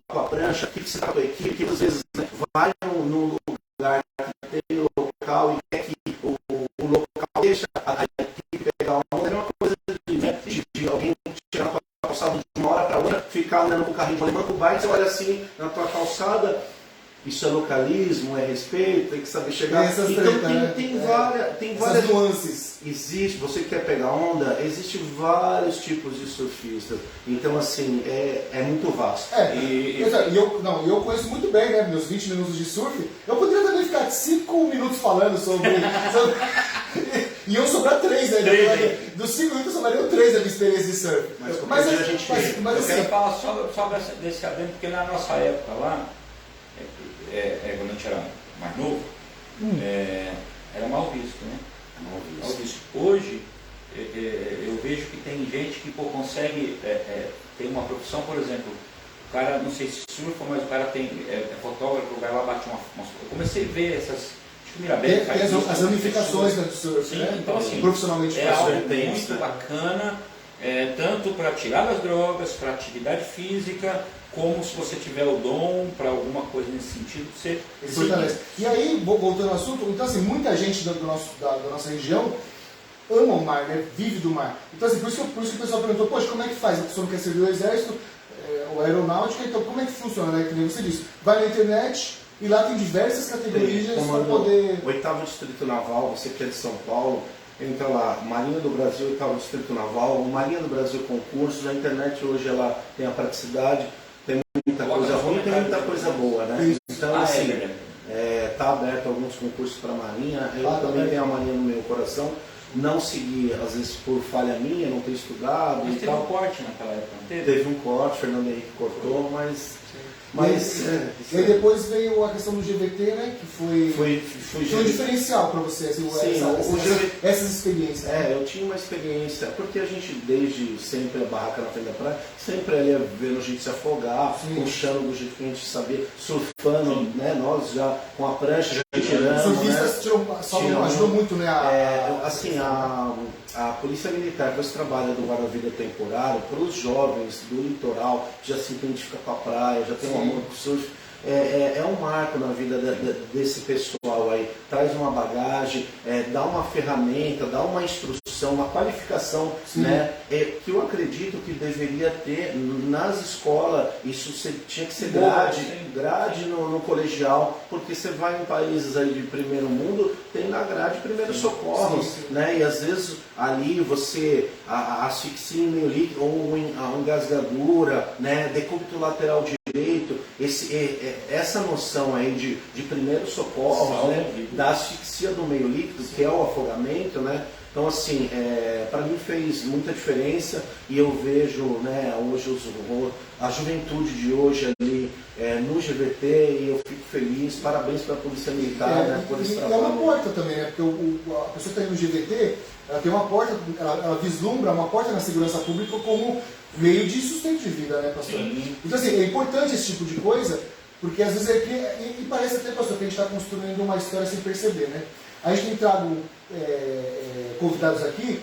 com a prancha, que você está com a equipe, que às vezes vai num lugar que tem o local e quer que o local deixa a equipe pegar onda. É uma coisa de alguém tirar a calçada de uma hora para outra, ficar andando com o carrinho de alemão com o bike, você olha assim na tua calçada. Isso é localismo, é respeito, tem que saber chegar. Tem várias nuances. Existe, você quer pegar onda, existe vários tipos de surfistas. Então, assim, é muito vasto. Eu conheço muito bem, né? Meus 20 minutos de surf. Eu poderia também ficar 5 minutos falando sobre. E eu sobrar 3, né? Dos 5 minutos eu sobraria 3 da minha experiência de surf. Mas a gente. Eu quero falar sobre desse adendo, porque na nossa época lá, quando a gente era mais novo, era mal visto, né? Mal visto. Hoje, eu vejo que tem gente que consegue ter uma profissão, por exemplo, o cara, não sei se surfa, mas o cara é fotógrafo, o cara lá bate umas... Eu comecei a ver essas... Mirabel tem as ramificações do surf, sim, né? então assim, profissionalmente é algo tem, muito né? bacana, tanto para tirar das drogas, para atividade física, como se você tiver o dom para alguma coisa nesse sentido, você fortalece. E aí, voltando ao assunto, então assim, muita gente da nossa região ama o mar, né? Vive do mar. Então assim, por isso que o pessoal perguntou, poxa, como é que faz? A pessoa não quer servir o exército, ou aeronáutica, então como é que funciona, né? Que nem você disse, vai na internet e lá tem diversas categorias para poder... 8º Distrito Naval, você que é de São Paulo, entra lá, Marinha do Brasil, 8º Distrito Naval, Marinha do Brasil concursos, a internet hoje ela tem a praticidade, tem muita coisa ruim, tem muita coisa boa, né? Então assim, tá aberto alguns concursos para a Marinha, eu também tenho a Marinha no meu coração, não segui, às vezes por falha minha, não ter estudado. Mas e teve tal. um corte naquela época, não teve? Teve um corte, Fernando Henrique cortou, mas e aí depois veio a questão do GVT, né? Que foi um diferencial para você, assim, essas experiências. Eu tinha uma experiência, porque a gente desde sempre a barraca na frente da praia, sempre ali vendo a gente se afogar, puxando do jeito que a gente sabia, surfando, né? Nós já com a prancha, já tirando. Os surfistas ajudou muito, né? A Polícia Militar, com esse trabalho do guarda-vida temporário, para os jovens do litoral, já se identifica com a praia, já tem um amor com o surf, é um marco na vida desse pessoal aí. Traz uma bagagem, dá uma ferramenta, dá uma instrução, uma qualificação, né? Que eu acredito que deveria ter nas escolas. Isso tinha que ser grade no colegial, porque você vai em países aí de primeiro mundo, tem na grade primeiros socorros, né? E às vezes ali você asfixia em meio líquido ou a engasgadura, né? Decúbito lateral direito, essa noção aí de primeiros socorros, né? Da asfixia do meio líquido, que é o afogamento, né? Então, assim, para mim fez muita diferença e eu vejo, né, hoje a juventude de hoje ali no GVT e eu fico feliz. Parabéns para a Polícia Militar, né, por esse trabalho. É uma porta também, né? Porque a pessoa que está aí no GVT, ela tem uma porta, ela vislumbra uma porta na segurança pública como meio de sustento de vida, né, pastor? Então, assim, é importante esse tipo de coisa, porque às vezes e parece até, pastor, que a gente está construindo uma história sem perceber, né? A gente tem trago convidados aqui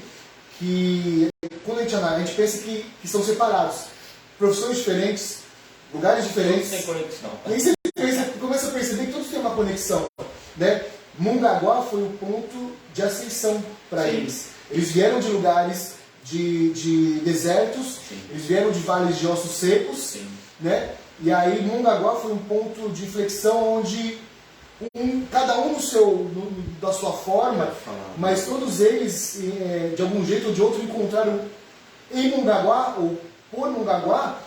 que, quando a gente pensa que são separados, profissões diferentes, lugares diferentes. Todos têm conexão. E aí você começa a perceber que todos têm uma conexão, né? Mongaguá foi o ponto de aceição para eles. Eles vieram de lugares de desertos, eles vieram de vales de ossos secos, né? E aí Mongaguá foi um ponto de inflexão onde cada um da sua forma, mas todos eles, de algum jeito ou de outro, encontraram em Mongaguá, ou por Mongaguá,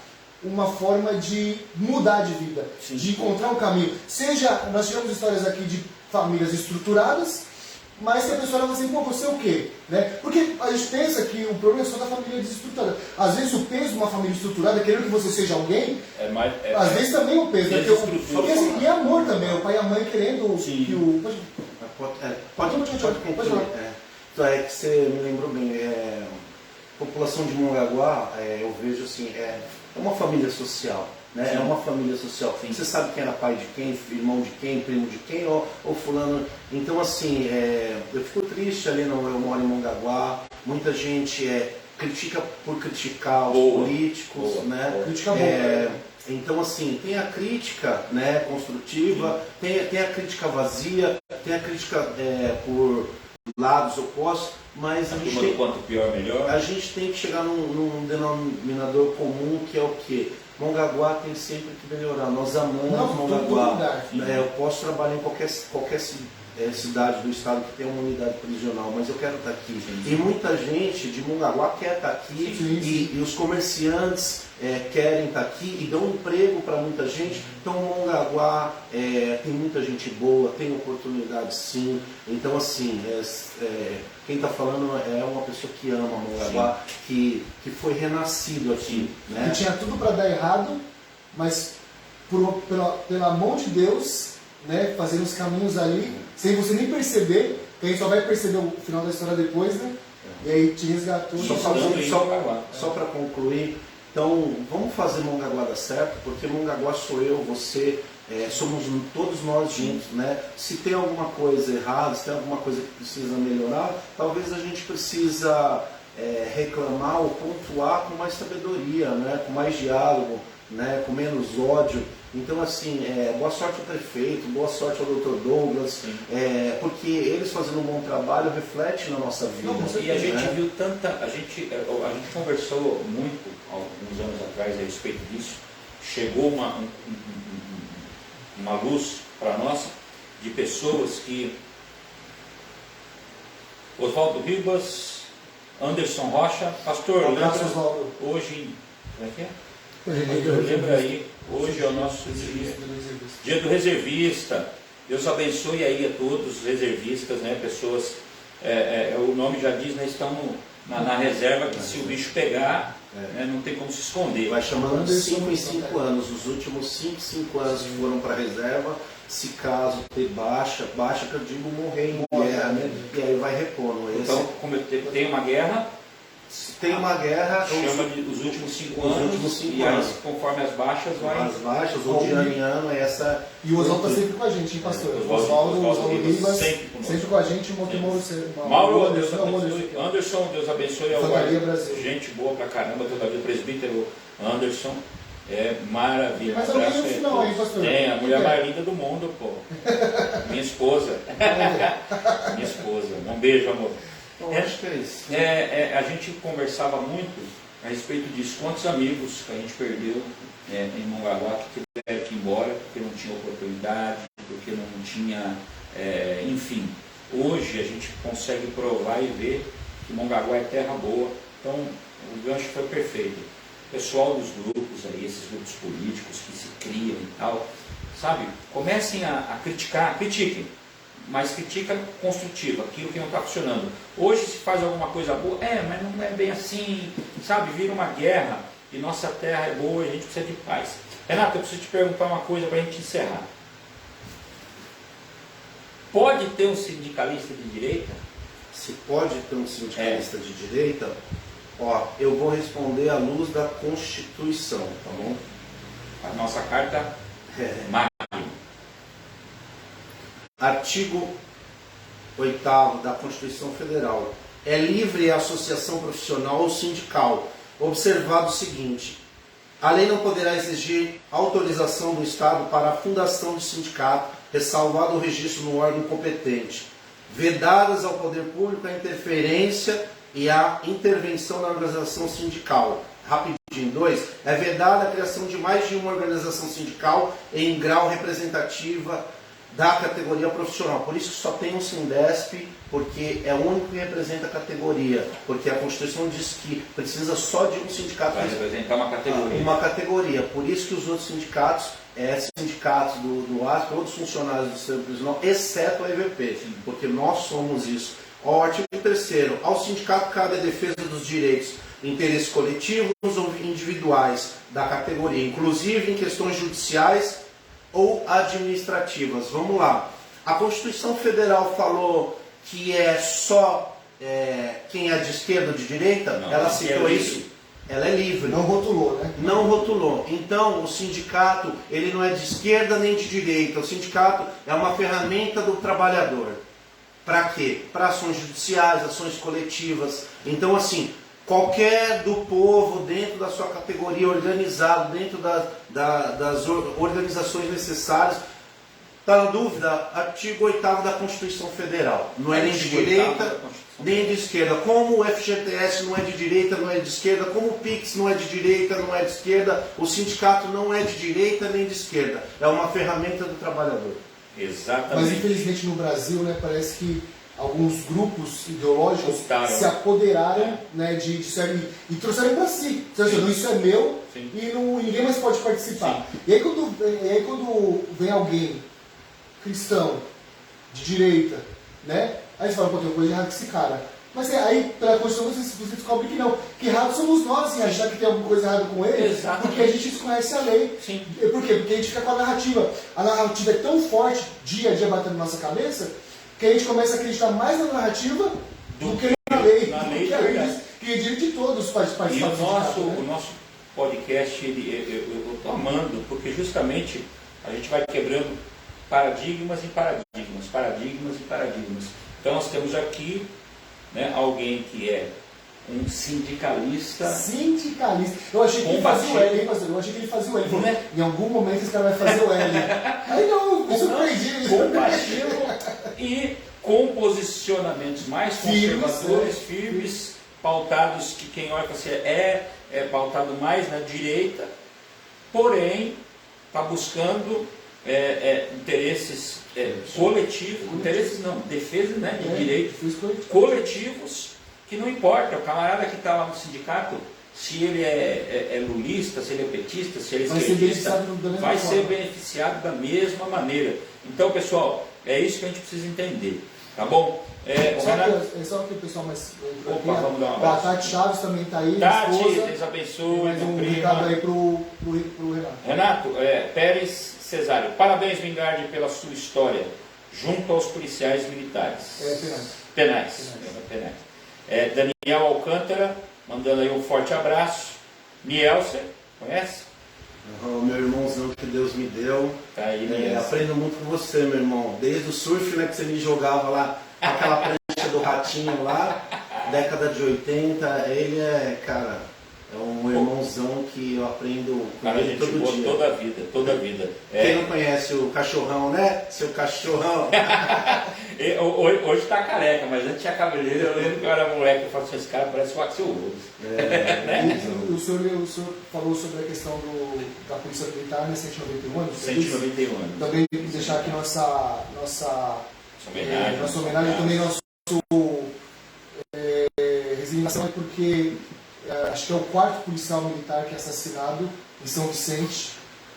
uma forma de mudar de vida, de encontrar um caminho. Seja, nós tivemos histórias aqui de famílias estruturadas, mas que a pessoa fala assim, pô, você é o quê? Né? Porque a gente pensa que o problema é só da família desestruturada. Às vezes o peso de uma família estruturada, querendo que você seja alguém, às vezes também é o peso. Porque, assim, e amor também, o pai e a mãe querendo que o... Pode concluir. Então, é que você me lembrou bem. A população de Mongaguá, eu vejo assim, é uma família social. Né? É uma família social. Você sabe quem era pai de quem, irmão de quem, primo de quem, ou fulano. Então, assim, eu fico triste ali, eu moro em Mongaguá. Muita gente critica por criticar os políticos, né? Critica então, assim, tem a crítica, né, construtiva, tem a crítica vazia, tem a crítica por lados opostos, mas a gente quanto pior, melhor. A gente tem que chegar num denominador comum, que é o quê? Mongaguá tem sempre que melhorar. Nós amamos Mongaguá. Eu posso trabalhar em qualquer cidade do estado que tem uma unidade prisional, mas eu quero estar aqui. E muita gente de Mongaguá quer estar aqui, e os comerciantes querem estar aqui e dão emprego para muita gente. Então Mongaguá tem muita gente boa, tem oportunidade sim. Então assim, quem está falando é uma pessoa que ama Mongaguá, que foi renascido aqui. Né? Que tinha tudo para dar errado, mas pela mão de Deus, né, fazendo os caminhos ali, sem você nem perceber, que a gente só vai perceber o final da história depois, né? E aí te resgatou. Só para concluir, Então, vamos fazer Mongaguá dar certo, porque Mongaguá sou eu, você, somos todos nós juntos, né? Se tem alguma coisa errada, se tem alguma coisa que precisa melhorar, talvez a gente precisa reclamar ou pontuar com mais sabedoria, né? Com mais diálogo, né? Com menos ódio. Então, assim, boa sorte ao prefeito, boa sorte ao Dr. Douglas, porque eles fazendo um bom trabalho reflete na nossa vida. E a gente viu a gente conversou muito alguns anos atrás a respeito disso. Chegou uma luz para nós de pessoas que Oswaldo Ribas, Anderson Rocha, pastor, lembra hoje, como é que é? Lembra aí, hoje é o nosso dia do reservista. Deus abençoe aí a todos os reservistas, né? Pessoas, o nome já diz, né? Estão na reserva, que se o bicho pegar, né? Não tem como se esconder. Vai chamando de 5 em 5 anos, os últimos 5 anos que foram para a reserva, se caso ter baixa que eu digo morrer em guerra, né? E aí vai repondo. Então, como tem uma guerra, tem uma guerra, chama de os últimos 5 anos, e aí, conforme as baixas, vai. As baixas, o de ano é essa. E o Oswaldo está sempre com a gente, hein, pastor? Oswaldo Ribas, sempre com a gente, Mauro, Deus abençoe. Anderson, Deus abençoe. Gente boa pra caramba, todavia, o presbítero Anderson. É maravilha. Mas alguém no final, hein, pastor? Tem, a mulher mais linda do mundo, pô. Minha esposa. Minha esposa. Um beijo, amor. Acho que é isso. A gente conversava muito a respeito disso. Quantos amigos que a gente perdeu em Mongaguá que tiveram que ir embora porque não tinha oportunidade, porque não tinha, enfim. Hoje a gente consegue provar e ver que Mongaguá é terra boa. Então o gancho foi perfeito. O pessoal dos grupos aí, esses grupos políticos que se criam e tal, sabe? Comecem a criticar, critiquem. Mas critica construtiva, aquilo que não está funcionando. Hoje se faz alguma coisa boa, mas não é bem assim, sabe? Vira uma guerra e nossa terra é boa e a gente precisa de paz. Renato, eu preciso te perguntar uma coisa para a gente encerrar. Pode ter um sindicalista de direita? Se pode ter um sindicalista de direita, eu vou responder à luz da Constituição, tá bom? A nossa carta magna. Artigo 8º da Constituição Federal. É livre a associação profissional ou sindical, observado o seguinte: a lei não poderá exigir autorização do Estado para a fundação de sindicato, ressalvado o registro no órgão competente, vedadas ao poder público a interferência e a intervenção na organização sindical. Rapidinho, 2. É vedada a criação de mais de uma organização sindical em grau representativa da categoria profissional. Por isso que só tem um Sindesp, porque é o único que representa a categoria. Porque a Constituição diz que precisa só de um sindicato para representar uma categoria. Uma categoria. Por isso que os outros sindicatos, sindicatos do ASP, todos os funcionários do sistema prisional, exceto a EVP, porque nós somos isso. O artigo 3º. Ao sindicato cabe a defesa dos direitos, interesses coletivos ou individuais da categoria, inclusive em questões judiciais ou administrativas. Vamos lá. A Constituição Federal falou que é só quem é de esquerda ou de direita? Não, ela citou isso? Ela é livre. Não rotulou, né? Não rotulou. Então, o sindicato, ele não é de esquerda nem de direita. O sindicato é uma ferramenta do trabalhador. Para quê? Para ações judiciais, ações coletivas. Então, assim, qualquer do povo dentro da sua categoria, organizado dentro das organizações necessárias. Está na dúvida? Artigo 8º da Constituição Federal. Não é nem de direita, nem de esquerda. Como o FGTS não é de direita, não é de esquerda. Como o PIX não é de direita, não é de esquerda. O sindicato não é de direita, nem de esquerda. É uma ferramenta do trabalhador. Exatamente. Mas infelizmente no Brasil, né, parece que alguns grupos ideológicos se apoderaram, É. Né, e trouxeram para si. Então, isso é meu. Sim. E ninguém mais pode participar. E aí quando vem alguém cristão, de direita, né, aí você fala, pô, tem coisa errada com esse cara. Mas aí, pela Constituição, você descobre que não. Que errado somos nós em achar que tem alguma coisa errada com ele, Exatamente. porque a gente desconhece a lei. Sim. Por quê? Porque a gente fica com a narrativa. A narrativa é tão forte, dia a dia batendo na nossa cabeça, que a gente começa a acreditar mais na narrativa do que na lei. Na lei, que a lei diz que é direito de todos os participantes. E o nosso podcast eu estou amando, porque justamente a gente vai quebrando paradigmas e paradigmas, paradigmas e paradigmas. Então nós temos aqui, né, alguém que é um sindicalista. Sindicalista. Eu achei que ele fazia o L, hein, pastor? Eu achei que ele fazia o L. Falou, em algum momento esse cara vai fazer o L. Aí não, me surpreendi. Combativo e com posicionamentos mais conservadores, firmes, pautados, que quem olha para você é pautado mais na direita, porém está buscando interesses coletivos, interesses não, defesa, né, de direitos coletivos, que não importa, o camarada que está lá no sindicato, se ele é lulista, se ele é petista, se ele é esquerdista, vai ser beneficiado da mesma maneira. Então, pessoal, é isso que a gente precisa entender, tá bom? Só que o pessoal mais... Opa, vamos dar um abraço. A Tati Chaves também está aí, Tati, esposa. Deus abençoe, Mais um prima. recado aí pro Renato. Renato, Pérez Cesário, parabéns, Vingarde, pela sua história, junto aos policiais militares. Penais. Daniel Alcântara, mandando aí um forte abraço. Nielsen, conhece? Meu irmãozão que Deus me deu. Tá aí, Nielsen. Aprendo muito com você, meu irmão. Desde o surf, né, que você me jogava lá, aquela prancha do ratinho lá, década de 80. Ele cara, é um irmãozão que eu aprendo com Cara, a ele gente todo boa dia. toda a vida. Quem não conhece o cachorrão, né? Seu cachorrão. Hoje tá careca, mas antes tinha cabeleira. Eu lembro que eu era moleque, eu falo assim, esse cara parece o Axel Rose. O senhor falou sobre a questão da Polícia Militar, né, 191 anos? 191 anos. Também deixar aqui nossa homenagem, também nosso resignação, porque acho que é o 4º policial militar que é assassinado em São Vicente,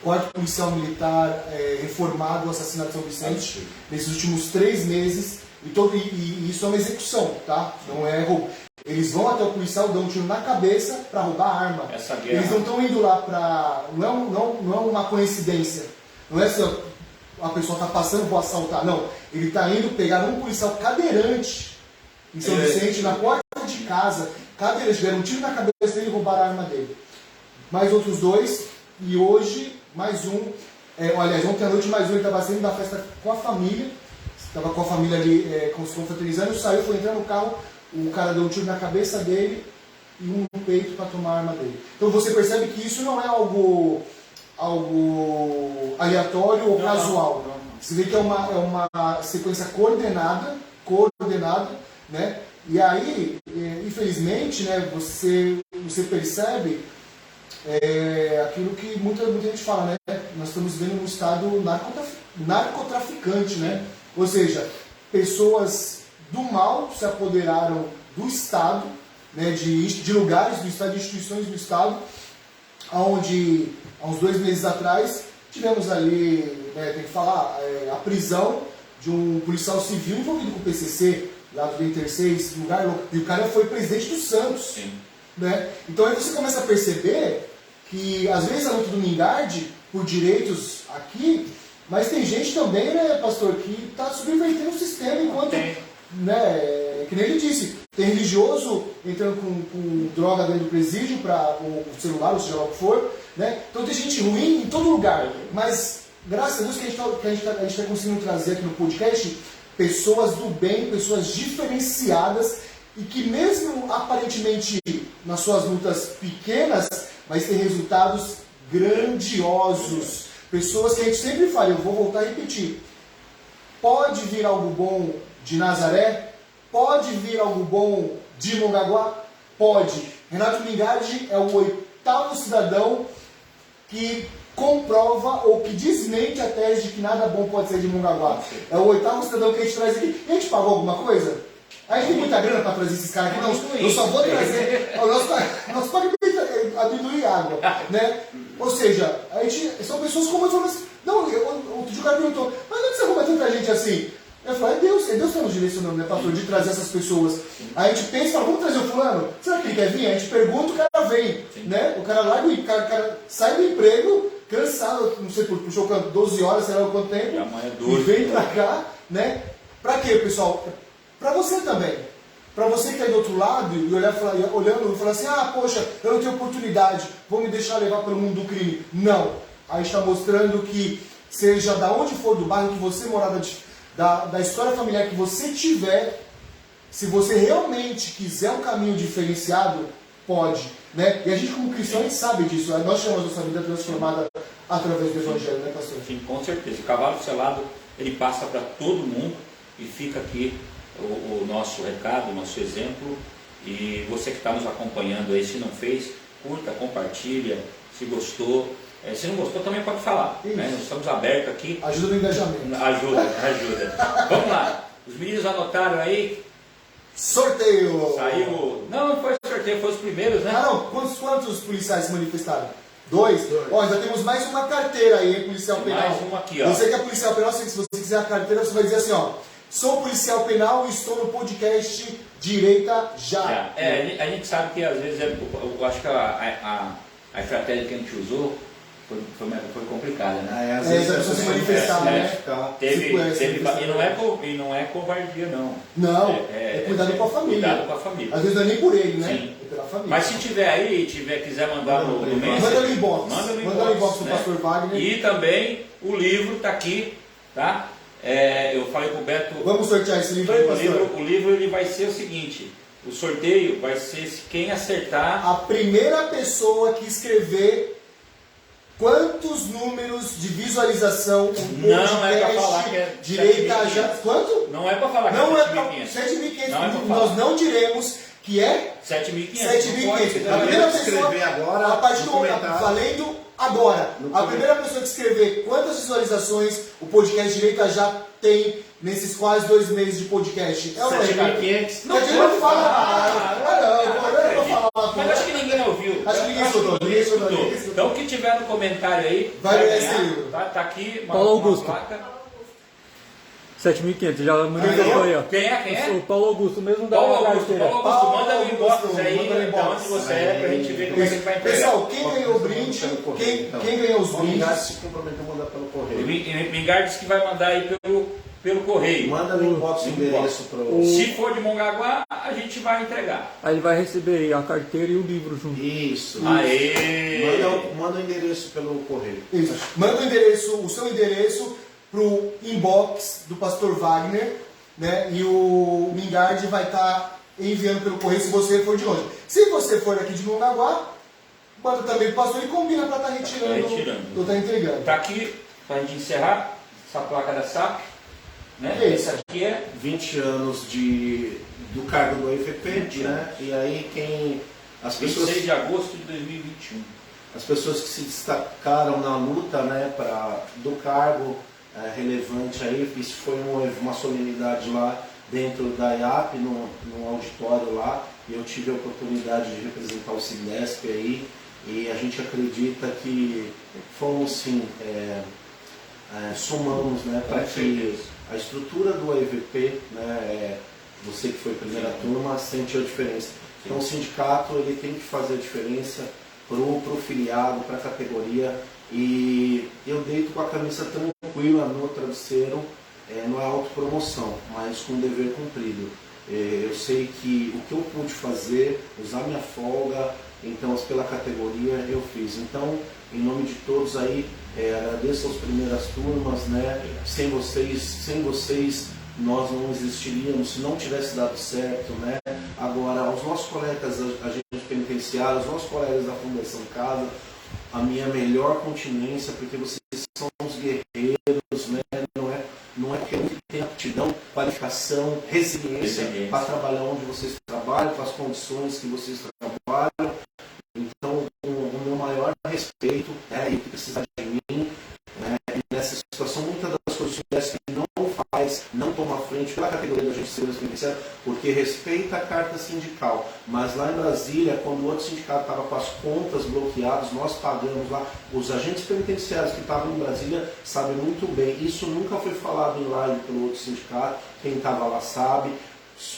4º policial militar reformado assassinado em São Vicente, nesses últimos 3 meses, e isso é uma execução, tá? Não é roubo. Eles vão até o policial, dão um tiro na cabeça para roubar a arma. Eles não estão indo lá para... Não é uma coincidência. Não é se a pessoa está passando, vou assaltar. Não. Ele está indo pegar um policial cadeirante em São Vicente, na porta de casa. Cadeirante, deram um tiro na cabeça dele e roubaram a arma dele. Mais outros 2. E hoje, mais um. Aliás, ontem à noite, mais um. Ele estava saindo da festa com a família. Estava com a família ali, se confraternizando. Saiu, foi entrar no carro. O cara deu um tiro na cabeça dele e um no peito para tomar a arma dele. Então você percebe que isso não é algo aleatório ou casual. Não. Você vê que é uma sequência coordenada, né? E aí, infelizmente, né, você percebe aquilo que muita gente fala, né? Nós estamos vivendo um estado narcotraficante, né? Ou seja, pessoas do mal se apoderaram do Estado, né, de lugares do Estado, de instituições do Estado, onde, há uns 2 meses atrás, tivemos ali, né, tem que falar, a prisão de um policial civil envolvido com o PCC, lá do Inter-6, lugar, e o cara foi presidente do Santos. Né? Então aí você começa a perceber que, às vezes, a luta do Mingardi, por direitos aqui, mas tem gente também, né, pastor, que está subvertendo o sistema enquanto... Né, que nem ele disse, tem religioso entrando com droga dentro do presídio, para o celular, ou seja lá o que for, né? Então tem gente ruim em todo lugar, mas graças a Deus que a gente está conseguindo trazer aqui no podcast pessoas do bem, pessoas diferenciadas e que mesmo aparentemente nas suas lutas pequenas, mas tem resultados grandiosos, pessoas que a gente sempre fala, eu vou voltar a repetir, pode vir algo bom de Nazaré? Pode vir algo bom de Mongaguá? Pode. Renato Mingardi é o 8º cidadão que comprova ou que desmente a tese de que nada bom pode ser de Mongaguá. É o 8º cidadão que a gente traz aqui. A gente pagou alguma coisa? A gente tem muita grana para trazer esses caras aqui? Não, eu só vou trazer. Nós pagamos amendoim e água. Né? Ou seja, são pessoas como eu falei assim. Não, outro dia o cara perguntou, mas onde você arruma tanta gente assim? Eu falo, Deus que está nos direcionando, né, pastor, de trazer essas pessoas. Aí a gente pensa, fala, vamos trazer o fulano? Será que ele quer vir? A gente pergunta, o cara vem. Né? O cara larga, o cara sai do emprego, cansado, não sei, puxou 12 horas, sei lá quanto tempo, e vem pra cá, né? Pra quê, pessoal? Pra você também. Para você que está do outro lado e olhando e falar assim, ah, poxa, eu não tenho oportunidade, vou me deixar levar pelo mundo do crime. Não. A gente está mostrando que, seja da onde for do bairro que você morar, da história familiar que você tiver, se você realmente quiser um caminho diferenciado, pode. Né? E a gente, como cristão, a gente sabe disso. Nós chamamos nossa vida transformada através do Evangelho, né, pastor? Sim, com certeza. O cavalo selado, ele passa para todo mundo e fica aqui o nosso recado, o nosso exemplo. E você que está nos acompanhando aí, se não fez, curta, compartilha, se gostou. Se não gostou, também pode falar. Né? Nós estamos abertos aqui. Ajuda no engajamento. Ajuda. Vamos lá. Os meninos anotaram aí. Sorteio! Saiu. Não foi sorteio, foi os primeiros, né? Ah, não. Quantos policiais se manifestaram? 2? Ó, ainda temos mais uma carteira aí, hein, policial penal. Mais uma aqui, ó. Você que é policial penal, se você quiser a carteira, você vai dizer assim, ó. Sou policial penal e estou no podcast Direita Já. A gente sabe que às vezes, eu acho que a estratégia que a gente usou foi complicada, né? Às vezes a pessoa se manifestar, né? E não é covardia, não. Não, é cuidado com a família. Cuidado com a família. Às vezes não é nem por ele, né? Sim. É pela família. Mas se tiver aí, quiser mandar no Messenger, manda no inbox. Manda no inbox do né? pastor Wagner. E também o livro está aqui, tá? Eu falei pro Beto. Vamos sortear esse livro aí, pastor? O livro ele vai ser o seguinte: o sorteio vai ser quem acertar. A primeira pessoa que escrever quantos números de visualização o podcast não é para falar que é Direita Já. Quanto? Não é para falar que não é 7.500. Nós não diremos que é 7.500. A primeira pessoa escrever agora, a partir do comentário. valendo agora. A primeira pessoa que escrever quantas visualizações o podcast Direita Já tem nesses quase 2 meses de podcast. É o 7.500. Não pode falar. Não vou falar. Mas acho que ninguém ouviu. Acho que ninguém escutou. Então o que tiver no comentário aí vai ganhar esse livro. Tá aqui Paulo Augusto. placa. 7.500, já manifestou aí, ó. Quem é? O Paulo Augusto, mesmo da Paulo Augusto, carteira. manda no inbox aí, manda no inbox. de onde você é, pra gente ver como é que vai entregar. Pessoal, quem ganhou o brinde, quem ganhou os brindes, se comprometeu a mandar pelo correio. O Mingar disse que vai mandar aí pelo correio. Manda no inbox o endereço pro... Se for de Mongaguá, a gente vai entregar. Aí ele vai receber a carteira e o livro junto. Isso. Aê! Manda o endereço pelo correio. Isso. Manda o seu endereço pro inbox do pastor Wagner, né? E o Mingard vai estar enviando pelo correio se você for de longe. Se você for aqui de Mongaguá, manda também pro pastor e combina para estar retirando. Ou tá entregando. Tá aqui, pra gente encerrar, essa placa da SAP. Né? Essa aqui é 20 anos do cargo do EVP, né? E aí as pessoas 26 de agosto de 2021. As pessoas que se destacaram na luta, né, do cargo relevante aí, isso foi uma solenidade lá dentro da IAP, no auditório lá, e eu tive a oportunidade de representar o Signesp aí, e a gente acredita que fomos sim, somamos, né, para que a estrutura do EVP, né, você que foi primeira turma, sentiu a diferença. Então o sindicato ele tem que fazer a diferença pro filiado, para a categoria, e eu deito com a camisa tranquila no travesseiro, não é autopromoção, mas com dever cumprido. Eu sei que o que eu pude fazer, usar minha folga, então pela categoria eu fiz. Então, em nome de todos aí, agradeço às primeiras turmas, né? Sem vocês nós não existiríamos, se não tivesse dado certo, né? Agora, aos nossos colegas agentes penitenciários, aos nossos colegas da Fundação Casa, a minha melhor continência, porque vocês são os guerreiros, né? Não é que eu tenho aptidão, qualificação, resiliência para trabalhar onde vocês trabalham, com as condições que vocês trabalham. Então, o meu maior respeito, e o que precisar de mim, e nessa situação, muitas das coisas que não faz, não toma frente pela categoria da gente de segurança penitenciária, porque respeita a carta sindical. Mas lá em Brasília, quando o outro sindicato estava com as contas bloqueadas, nós pagamos lá. Os agentes penitenciários que estavam em Brasília sabem muito bem. Isso nunca foi falado em live pelo outro sindicato. Quem estava lá sabe.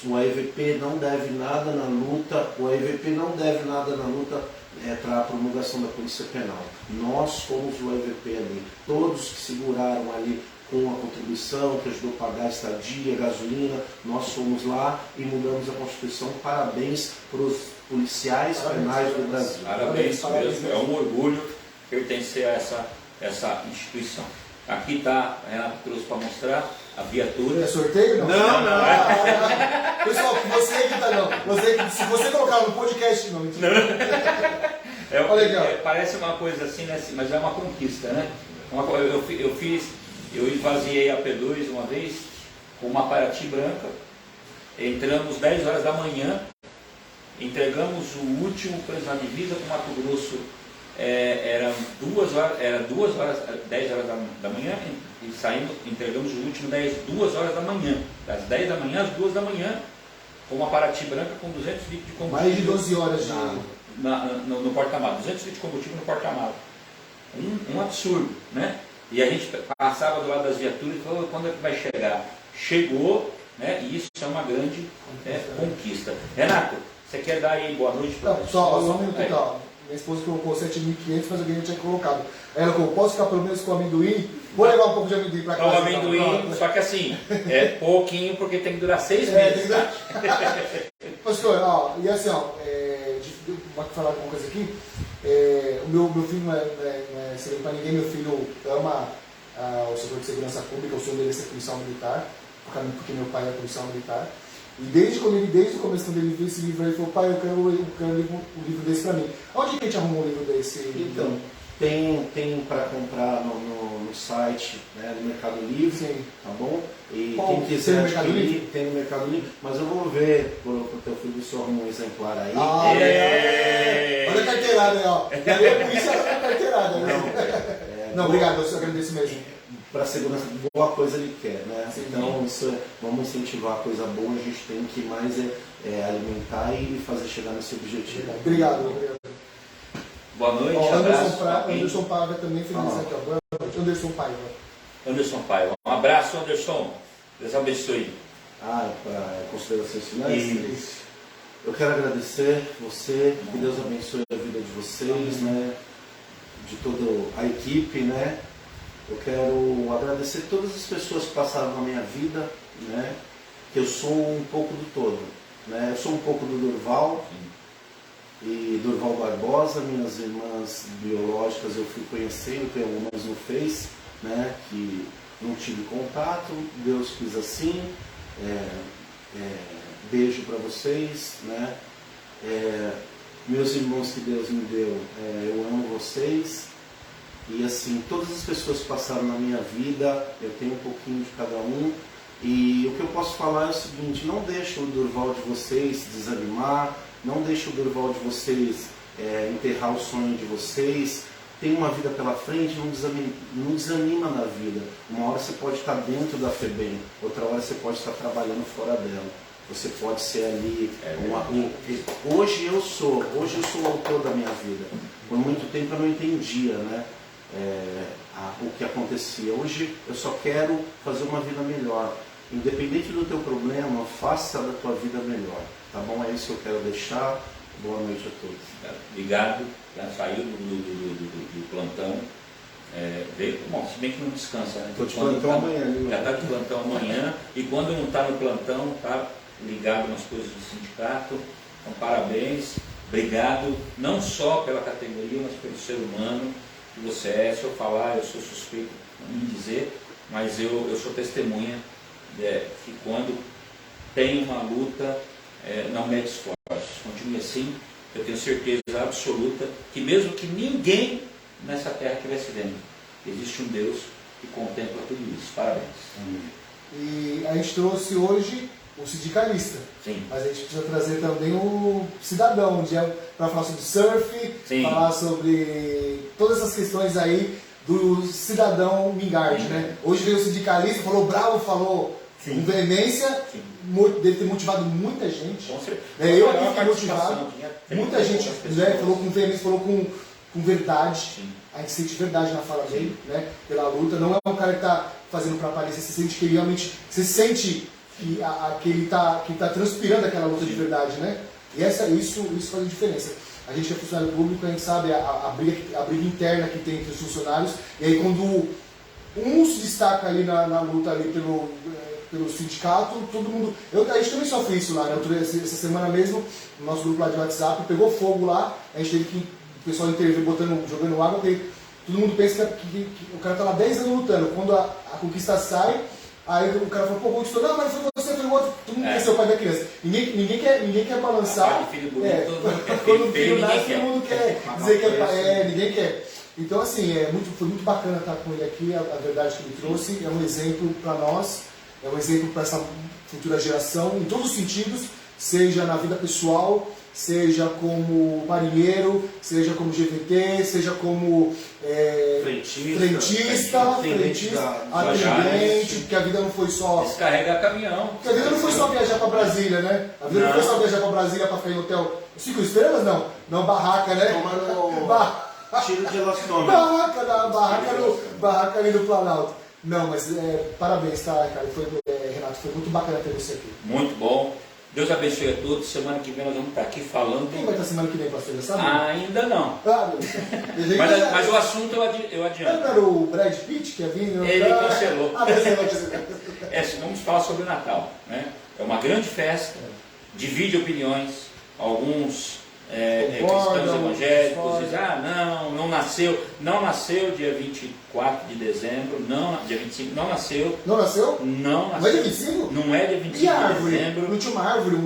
O EVP não deve nada na luta. Para a promulgação da Polícia Penal. Nós fomos o EVP ali. Todos que seguraram ali com a contribuição, que ajudou a pagar a estadia, a gasolina. Nós fomos lá e mudamos a Constituição. Parabéns para os policiais penais do Brasil. Parabéns mesmo, é um orgulho pertencer a essa instituição. Aqui está, Renato trouxe para mostrar a viatura. É sorteio? Não. Pessoal, você que tá não. Se você colocar no podcast, não, mentira. Olha aqui, Parece uma coisa assim, né? Mas é uma conquista, né? Eu esvaziei a P2 uma vez com uma Paraty branca, entramos 10 horas da manhã, entregamos o último coisa na divisa com Mato Grosso, era 2 horas, 10 horas da manhã, e saímos, entregamos o último 2 horas da manhã, das 10 da manhã às 2 da manhã, com uma Paraty branca com 200 litros de combustível. Mais de 12 horas de no porta-malas, 200 litros de combustível no porta-malas. Um absurdo, né? E a gente passava do lado das viaturas e falou, quando é que vai chegar? Chegou, né? E isso é uma grande conquista. Renato, você quer dar aí boa noite para o pessoal? Só um minuto, então. Minha esposa colocou 7.500, mas alguém tinha colocado. Ela colocou, posso ficar pelo menos com amendoim? Vou levar um pouco de amendoim para casa. O amendoim, só que assim, é pouquinho porque tem que durar 6 meses. Pastor, e assim, vou falar uma coisa aqui. O meu filho não é segredo para ninguém. Meu filho ama o setor de segurança pública. O sonho dele é ser policial militar, porque meu pai é policial militar. E desde o começo, quando ele viu esse livro, ele falou, pai, eu quero um livro desse para mim. Onde que a gente arrumou um livro desse? Então, tem para comprar no site, né, no Mercado Livre. Sim. Tá bom? E Qual? quem quiser Tem no Mercado Livre? tem no Mercado Livre, mas eu vou ver pro teu filho se eu arrumo um exemplar aí. Olha a carteirada aí, ó. E aí a polícia olha a carteirada, né? Não, obrigado, eu agradeço mesmo. Para segurança, boa coisa ele quer, né? Sim. Então, vamos incentivar a coisa boa, a gente tem que mais alimentar e fazer chegar nesse objetivo. Obrigado. Boa noite, abraço. Anderson Paiva também, feliz aqui, ó. Anderson Paiva. Anderson Paiva. Um abraço, Anderson. Deus abençoe. Para considerações finais? Isso. Eu quero agradecer você, que Deus abençoe a vida de vocês, né? De toda a equipe, né? Eu quero agradecer todas as pessoas que passaram na minha vida, né? Que eu sou um pouco do todo, né? Eu sou um pouco do Durval e Durval Barbosa, minhas irmãs biológicas eu fui conhecendo, tenho algumas no Face, né? Que não tive contato, Deus quis assim. Beijo para vocês, né? Meus irmãos que Deus me deu, eu amo vocês. E assim, todas as pessoas que passaram na minha vida, eu tenho um pouquinho de cada um. E o que eu posso falar é o seguinte, não deixe o Durval de vocês desanimar, não deixe o Durval de vocês enterrar o sonho de vocês. Tem uma vida pela frente, não desanima na vida. Uma hora você pode estar dentro da FEBEM, outra hora você pode estar trabalhando fora dela. Você pode ser ali hoje eu sou o autor da minha vida. Por muito tempo eu não entendia, né? O que acontecia. Hoje eu só quero fazer uma vida melhor. Independente do teu problema, faça da tua vida melhor. Tá bom? É isso que eu quero deixar. Boa noite a todos. Obrigado. Já saiu do plantão. Bom, se bem que não descansa, né? Estou de plantão amanhã. Já está de plantão amanhã. E quando não está no plantão, está ligado nas coisas do sindicato. Então, parabéns. Obrigado, não só pela categoria, mas pelo ser humano que você é. Se eu falar, eu sou suspeito em dizer, mas eu sou testemunha que quando tem uma luta, não mede esforços. Continue assim, eu tenho certeza absoluta que mesmo que ninguém nessa terra estivesse vendo, existe um Deus que contempla tudo isso. Parabéns. E a gente trouxe hoje o sindicalista. Sim. Mas a gente precisa trazer também o cidadão, para falar sobre surf, Sim. falar sobre todas essas questões aí do cidadão Mingardi, né? Hoje veio o sindicalista, falou bravo, falou Sim. com veemência, Sim. Deve ter motivado muita gente. Com certeza. Eu aqui fui motivado, muita gente falou com veemência, falou com verdade. Sim. A gente sente verdade na fala dele, né? Pela luta. Não é um cara que está fazendo para aparecer, você sente que ele realmente, você sente que ele está transpirando aquela luta de verdade, né? E isso faz a diferença. A gente que é funcionário público, a gente sabe a briga interna que tem entre os funcionários, e aí quando um se destaca ali na luta ali pelo sindicato, todo mundo... a gente também sofre isso lá, né? Essa semana mesmo, no nosso grupo lá de WhatsApp, pegou fogo lá, a gente teve que, o pessoal intervir jogando água, porque todo mundo pensa que o cara tá lá 10 anos lutando, quando a conquista sai, aí o cara fala, pô, conquistou, não, mas foi você, foi o outro, todo mundo quer ser o pai da criança. Ninguém quer balançar. Filho bonito, todo mundo quer quando o filho filho feio, nasce, ninguém todo mundo quer dizer que é pai, ninguém quer. Então, assim, foi muito bacana estar com ele aqui, a verdade que ele trouxe, é um exemplo para nós, é um exemplo para essa futura geração, em todos os sentidos, seja na vida pessoal, seja como marinheiro, seja como GVT, seja como frentista, atendente, porque a vida não foi só... Descarregar caminhão. Porque a vida não foi só viajar para Brasília, né? A vida não foi só viajar para Brasília para ficar em hotel 5 estrelas, não. Não, barraca, né? Tiro de elastômetro. Barraca ali do Planalto. Não, mas parabéns, tá, cara? Renato, foi muito bacana ter você aqui. Muito bom. Deus abençoe a todos. Semana que vem nós vamos estar aqui falando. Quem vai estar semana que vem, pastor? Já sabe? Ainda não. Mas o assunto eu adianto. Não era o Brad Pitt que ia vir? Ele cancelou. Cancelou. Vamos falar sobre o Natal, né? É uma grande festa, divide opiniões. Alguns cristãos evangélicos dizem, não nasceu dia 24 de dezembro, dia 25, não nasceu. Não nasceu? Não nasceu. Não é dia 25? Não é dia 25 e a árvore? de dezembro. Não tinha uma árvore,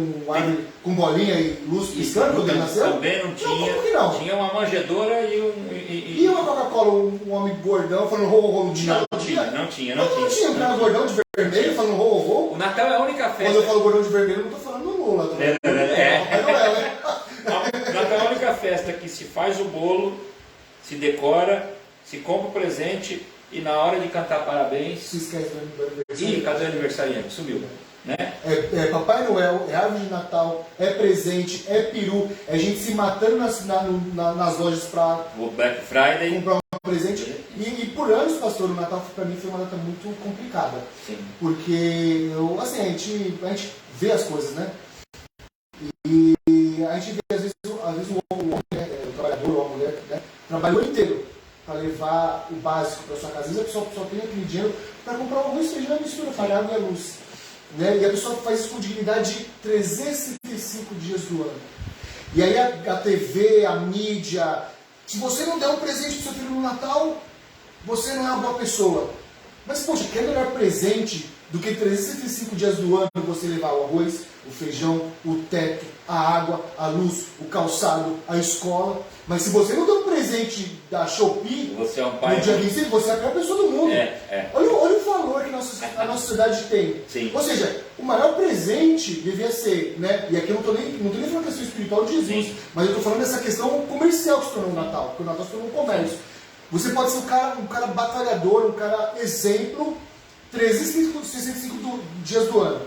com bolinha e luz piscando quando ele nasceu? Também não tinha. Não, como que não? Tinha uma manjedoura E uma Coca-Cola, um homem gordão falando ho, no dia? Não tinha. Não tinha um cara gordão de vermelho falando ho. O Natal é a única festa. Quando eu falo gordão de vermelho, eu não tô falando no Lula. Papai Noel, né? Natal é a única festa que se faz o bolo, se decora, se compra o presente e na hora de cantar parabéns. Se esquece do aniversário. Ih, cadê o aniversariante? Sumiu. Né? É Papai Noel, é árvore de Natal, é presente, é peru, é gente se matando nas lojas para o Black Friday. Comprar um presente. E por anos, pastor, o Natal para mim foi uma data muito complicada. Sim. Porque a gente vê as coisas, né? E a gente vê, às vezes o homem, né, o trabalhador ou a mulher, né, trabalha o ano inteiro para levar o básico para sua casa. Às vezes a pessoa só tem aquele dinheiro para comprar o arroz, feijão e mistura, pagar água e a luz. Né? E a pessoa faz isso com dignidade 365 dias do ano. E aí a TV, a mídia, se você não der um presente para o seu filho no Natal, você não é uma boa pessoa. Mas, poxa, que é melhor presente do que 365 dias do ano você levar o arroz, o feijão, o teto, a água, a luz, o calçado, a escola. Mas se você não der um presente da Shopee você é um pai, no dia 25, você é a pior pessoa do mundo. Olha o valor que a nossa sociedade tem. Sim. Ou seja, o maior presente devia ser, né? E aqui eu não estou nem falando da questão espiritual de Jesus, Sim. mas eu estou falando dessa questão comercial que se tornou o Natal, porque o Natal se tornou um comércio. Você pode ser um cara batalhador, um cara exemplo, 365 dias do ano.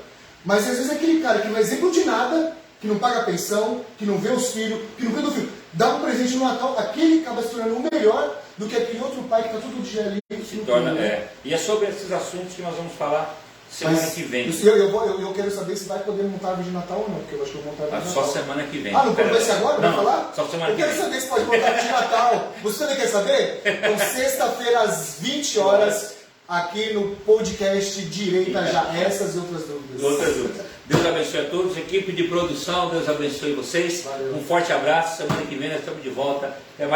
Mas às vezes é aquele cara que não é exemplo de nada, que não paga pensão, que não vê os filhos, que não vê do filho, dá um presente no Natal, aquele acaba se tornando o melhor do que aquele outro pai que está todo dia ali. Se torna, E é sobre esses assuntos que nós vamos falar semana que vem. Eu quero saber se vai poder montar árvore de Natal ou não, porque eu acho que eu vou montar árvore de Natal. Só semana que vem. Não vai ser agora? Não, vai falar? Só semana que vem. Eu quero saber se pode montar árvore de Natal. Você também quer saber? Então, sexta-feira, às 20 horas, aqui no podcast Direita Já, essas e outras dúvidas. Deus abençoe a todos, equipe de produção, Deus abençoe vocês. Valeu. Um forte abraço, semana que vem nós estamos de volta. Até mais.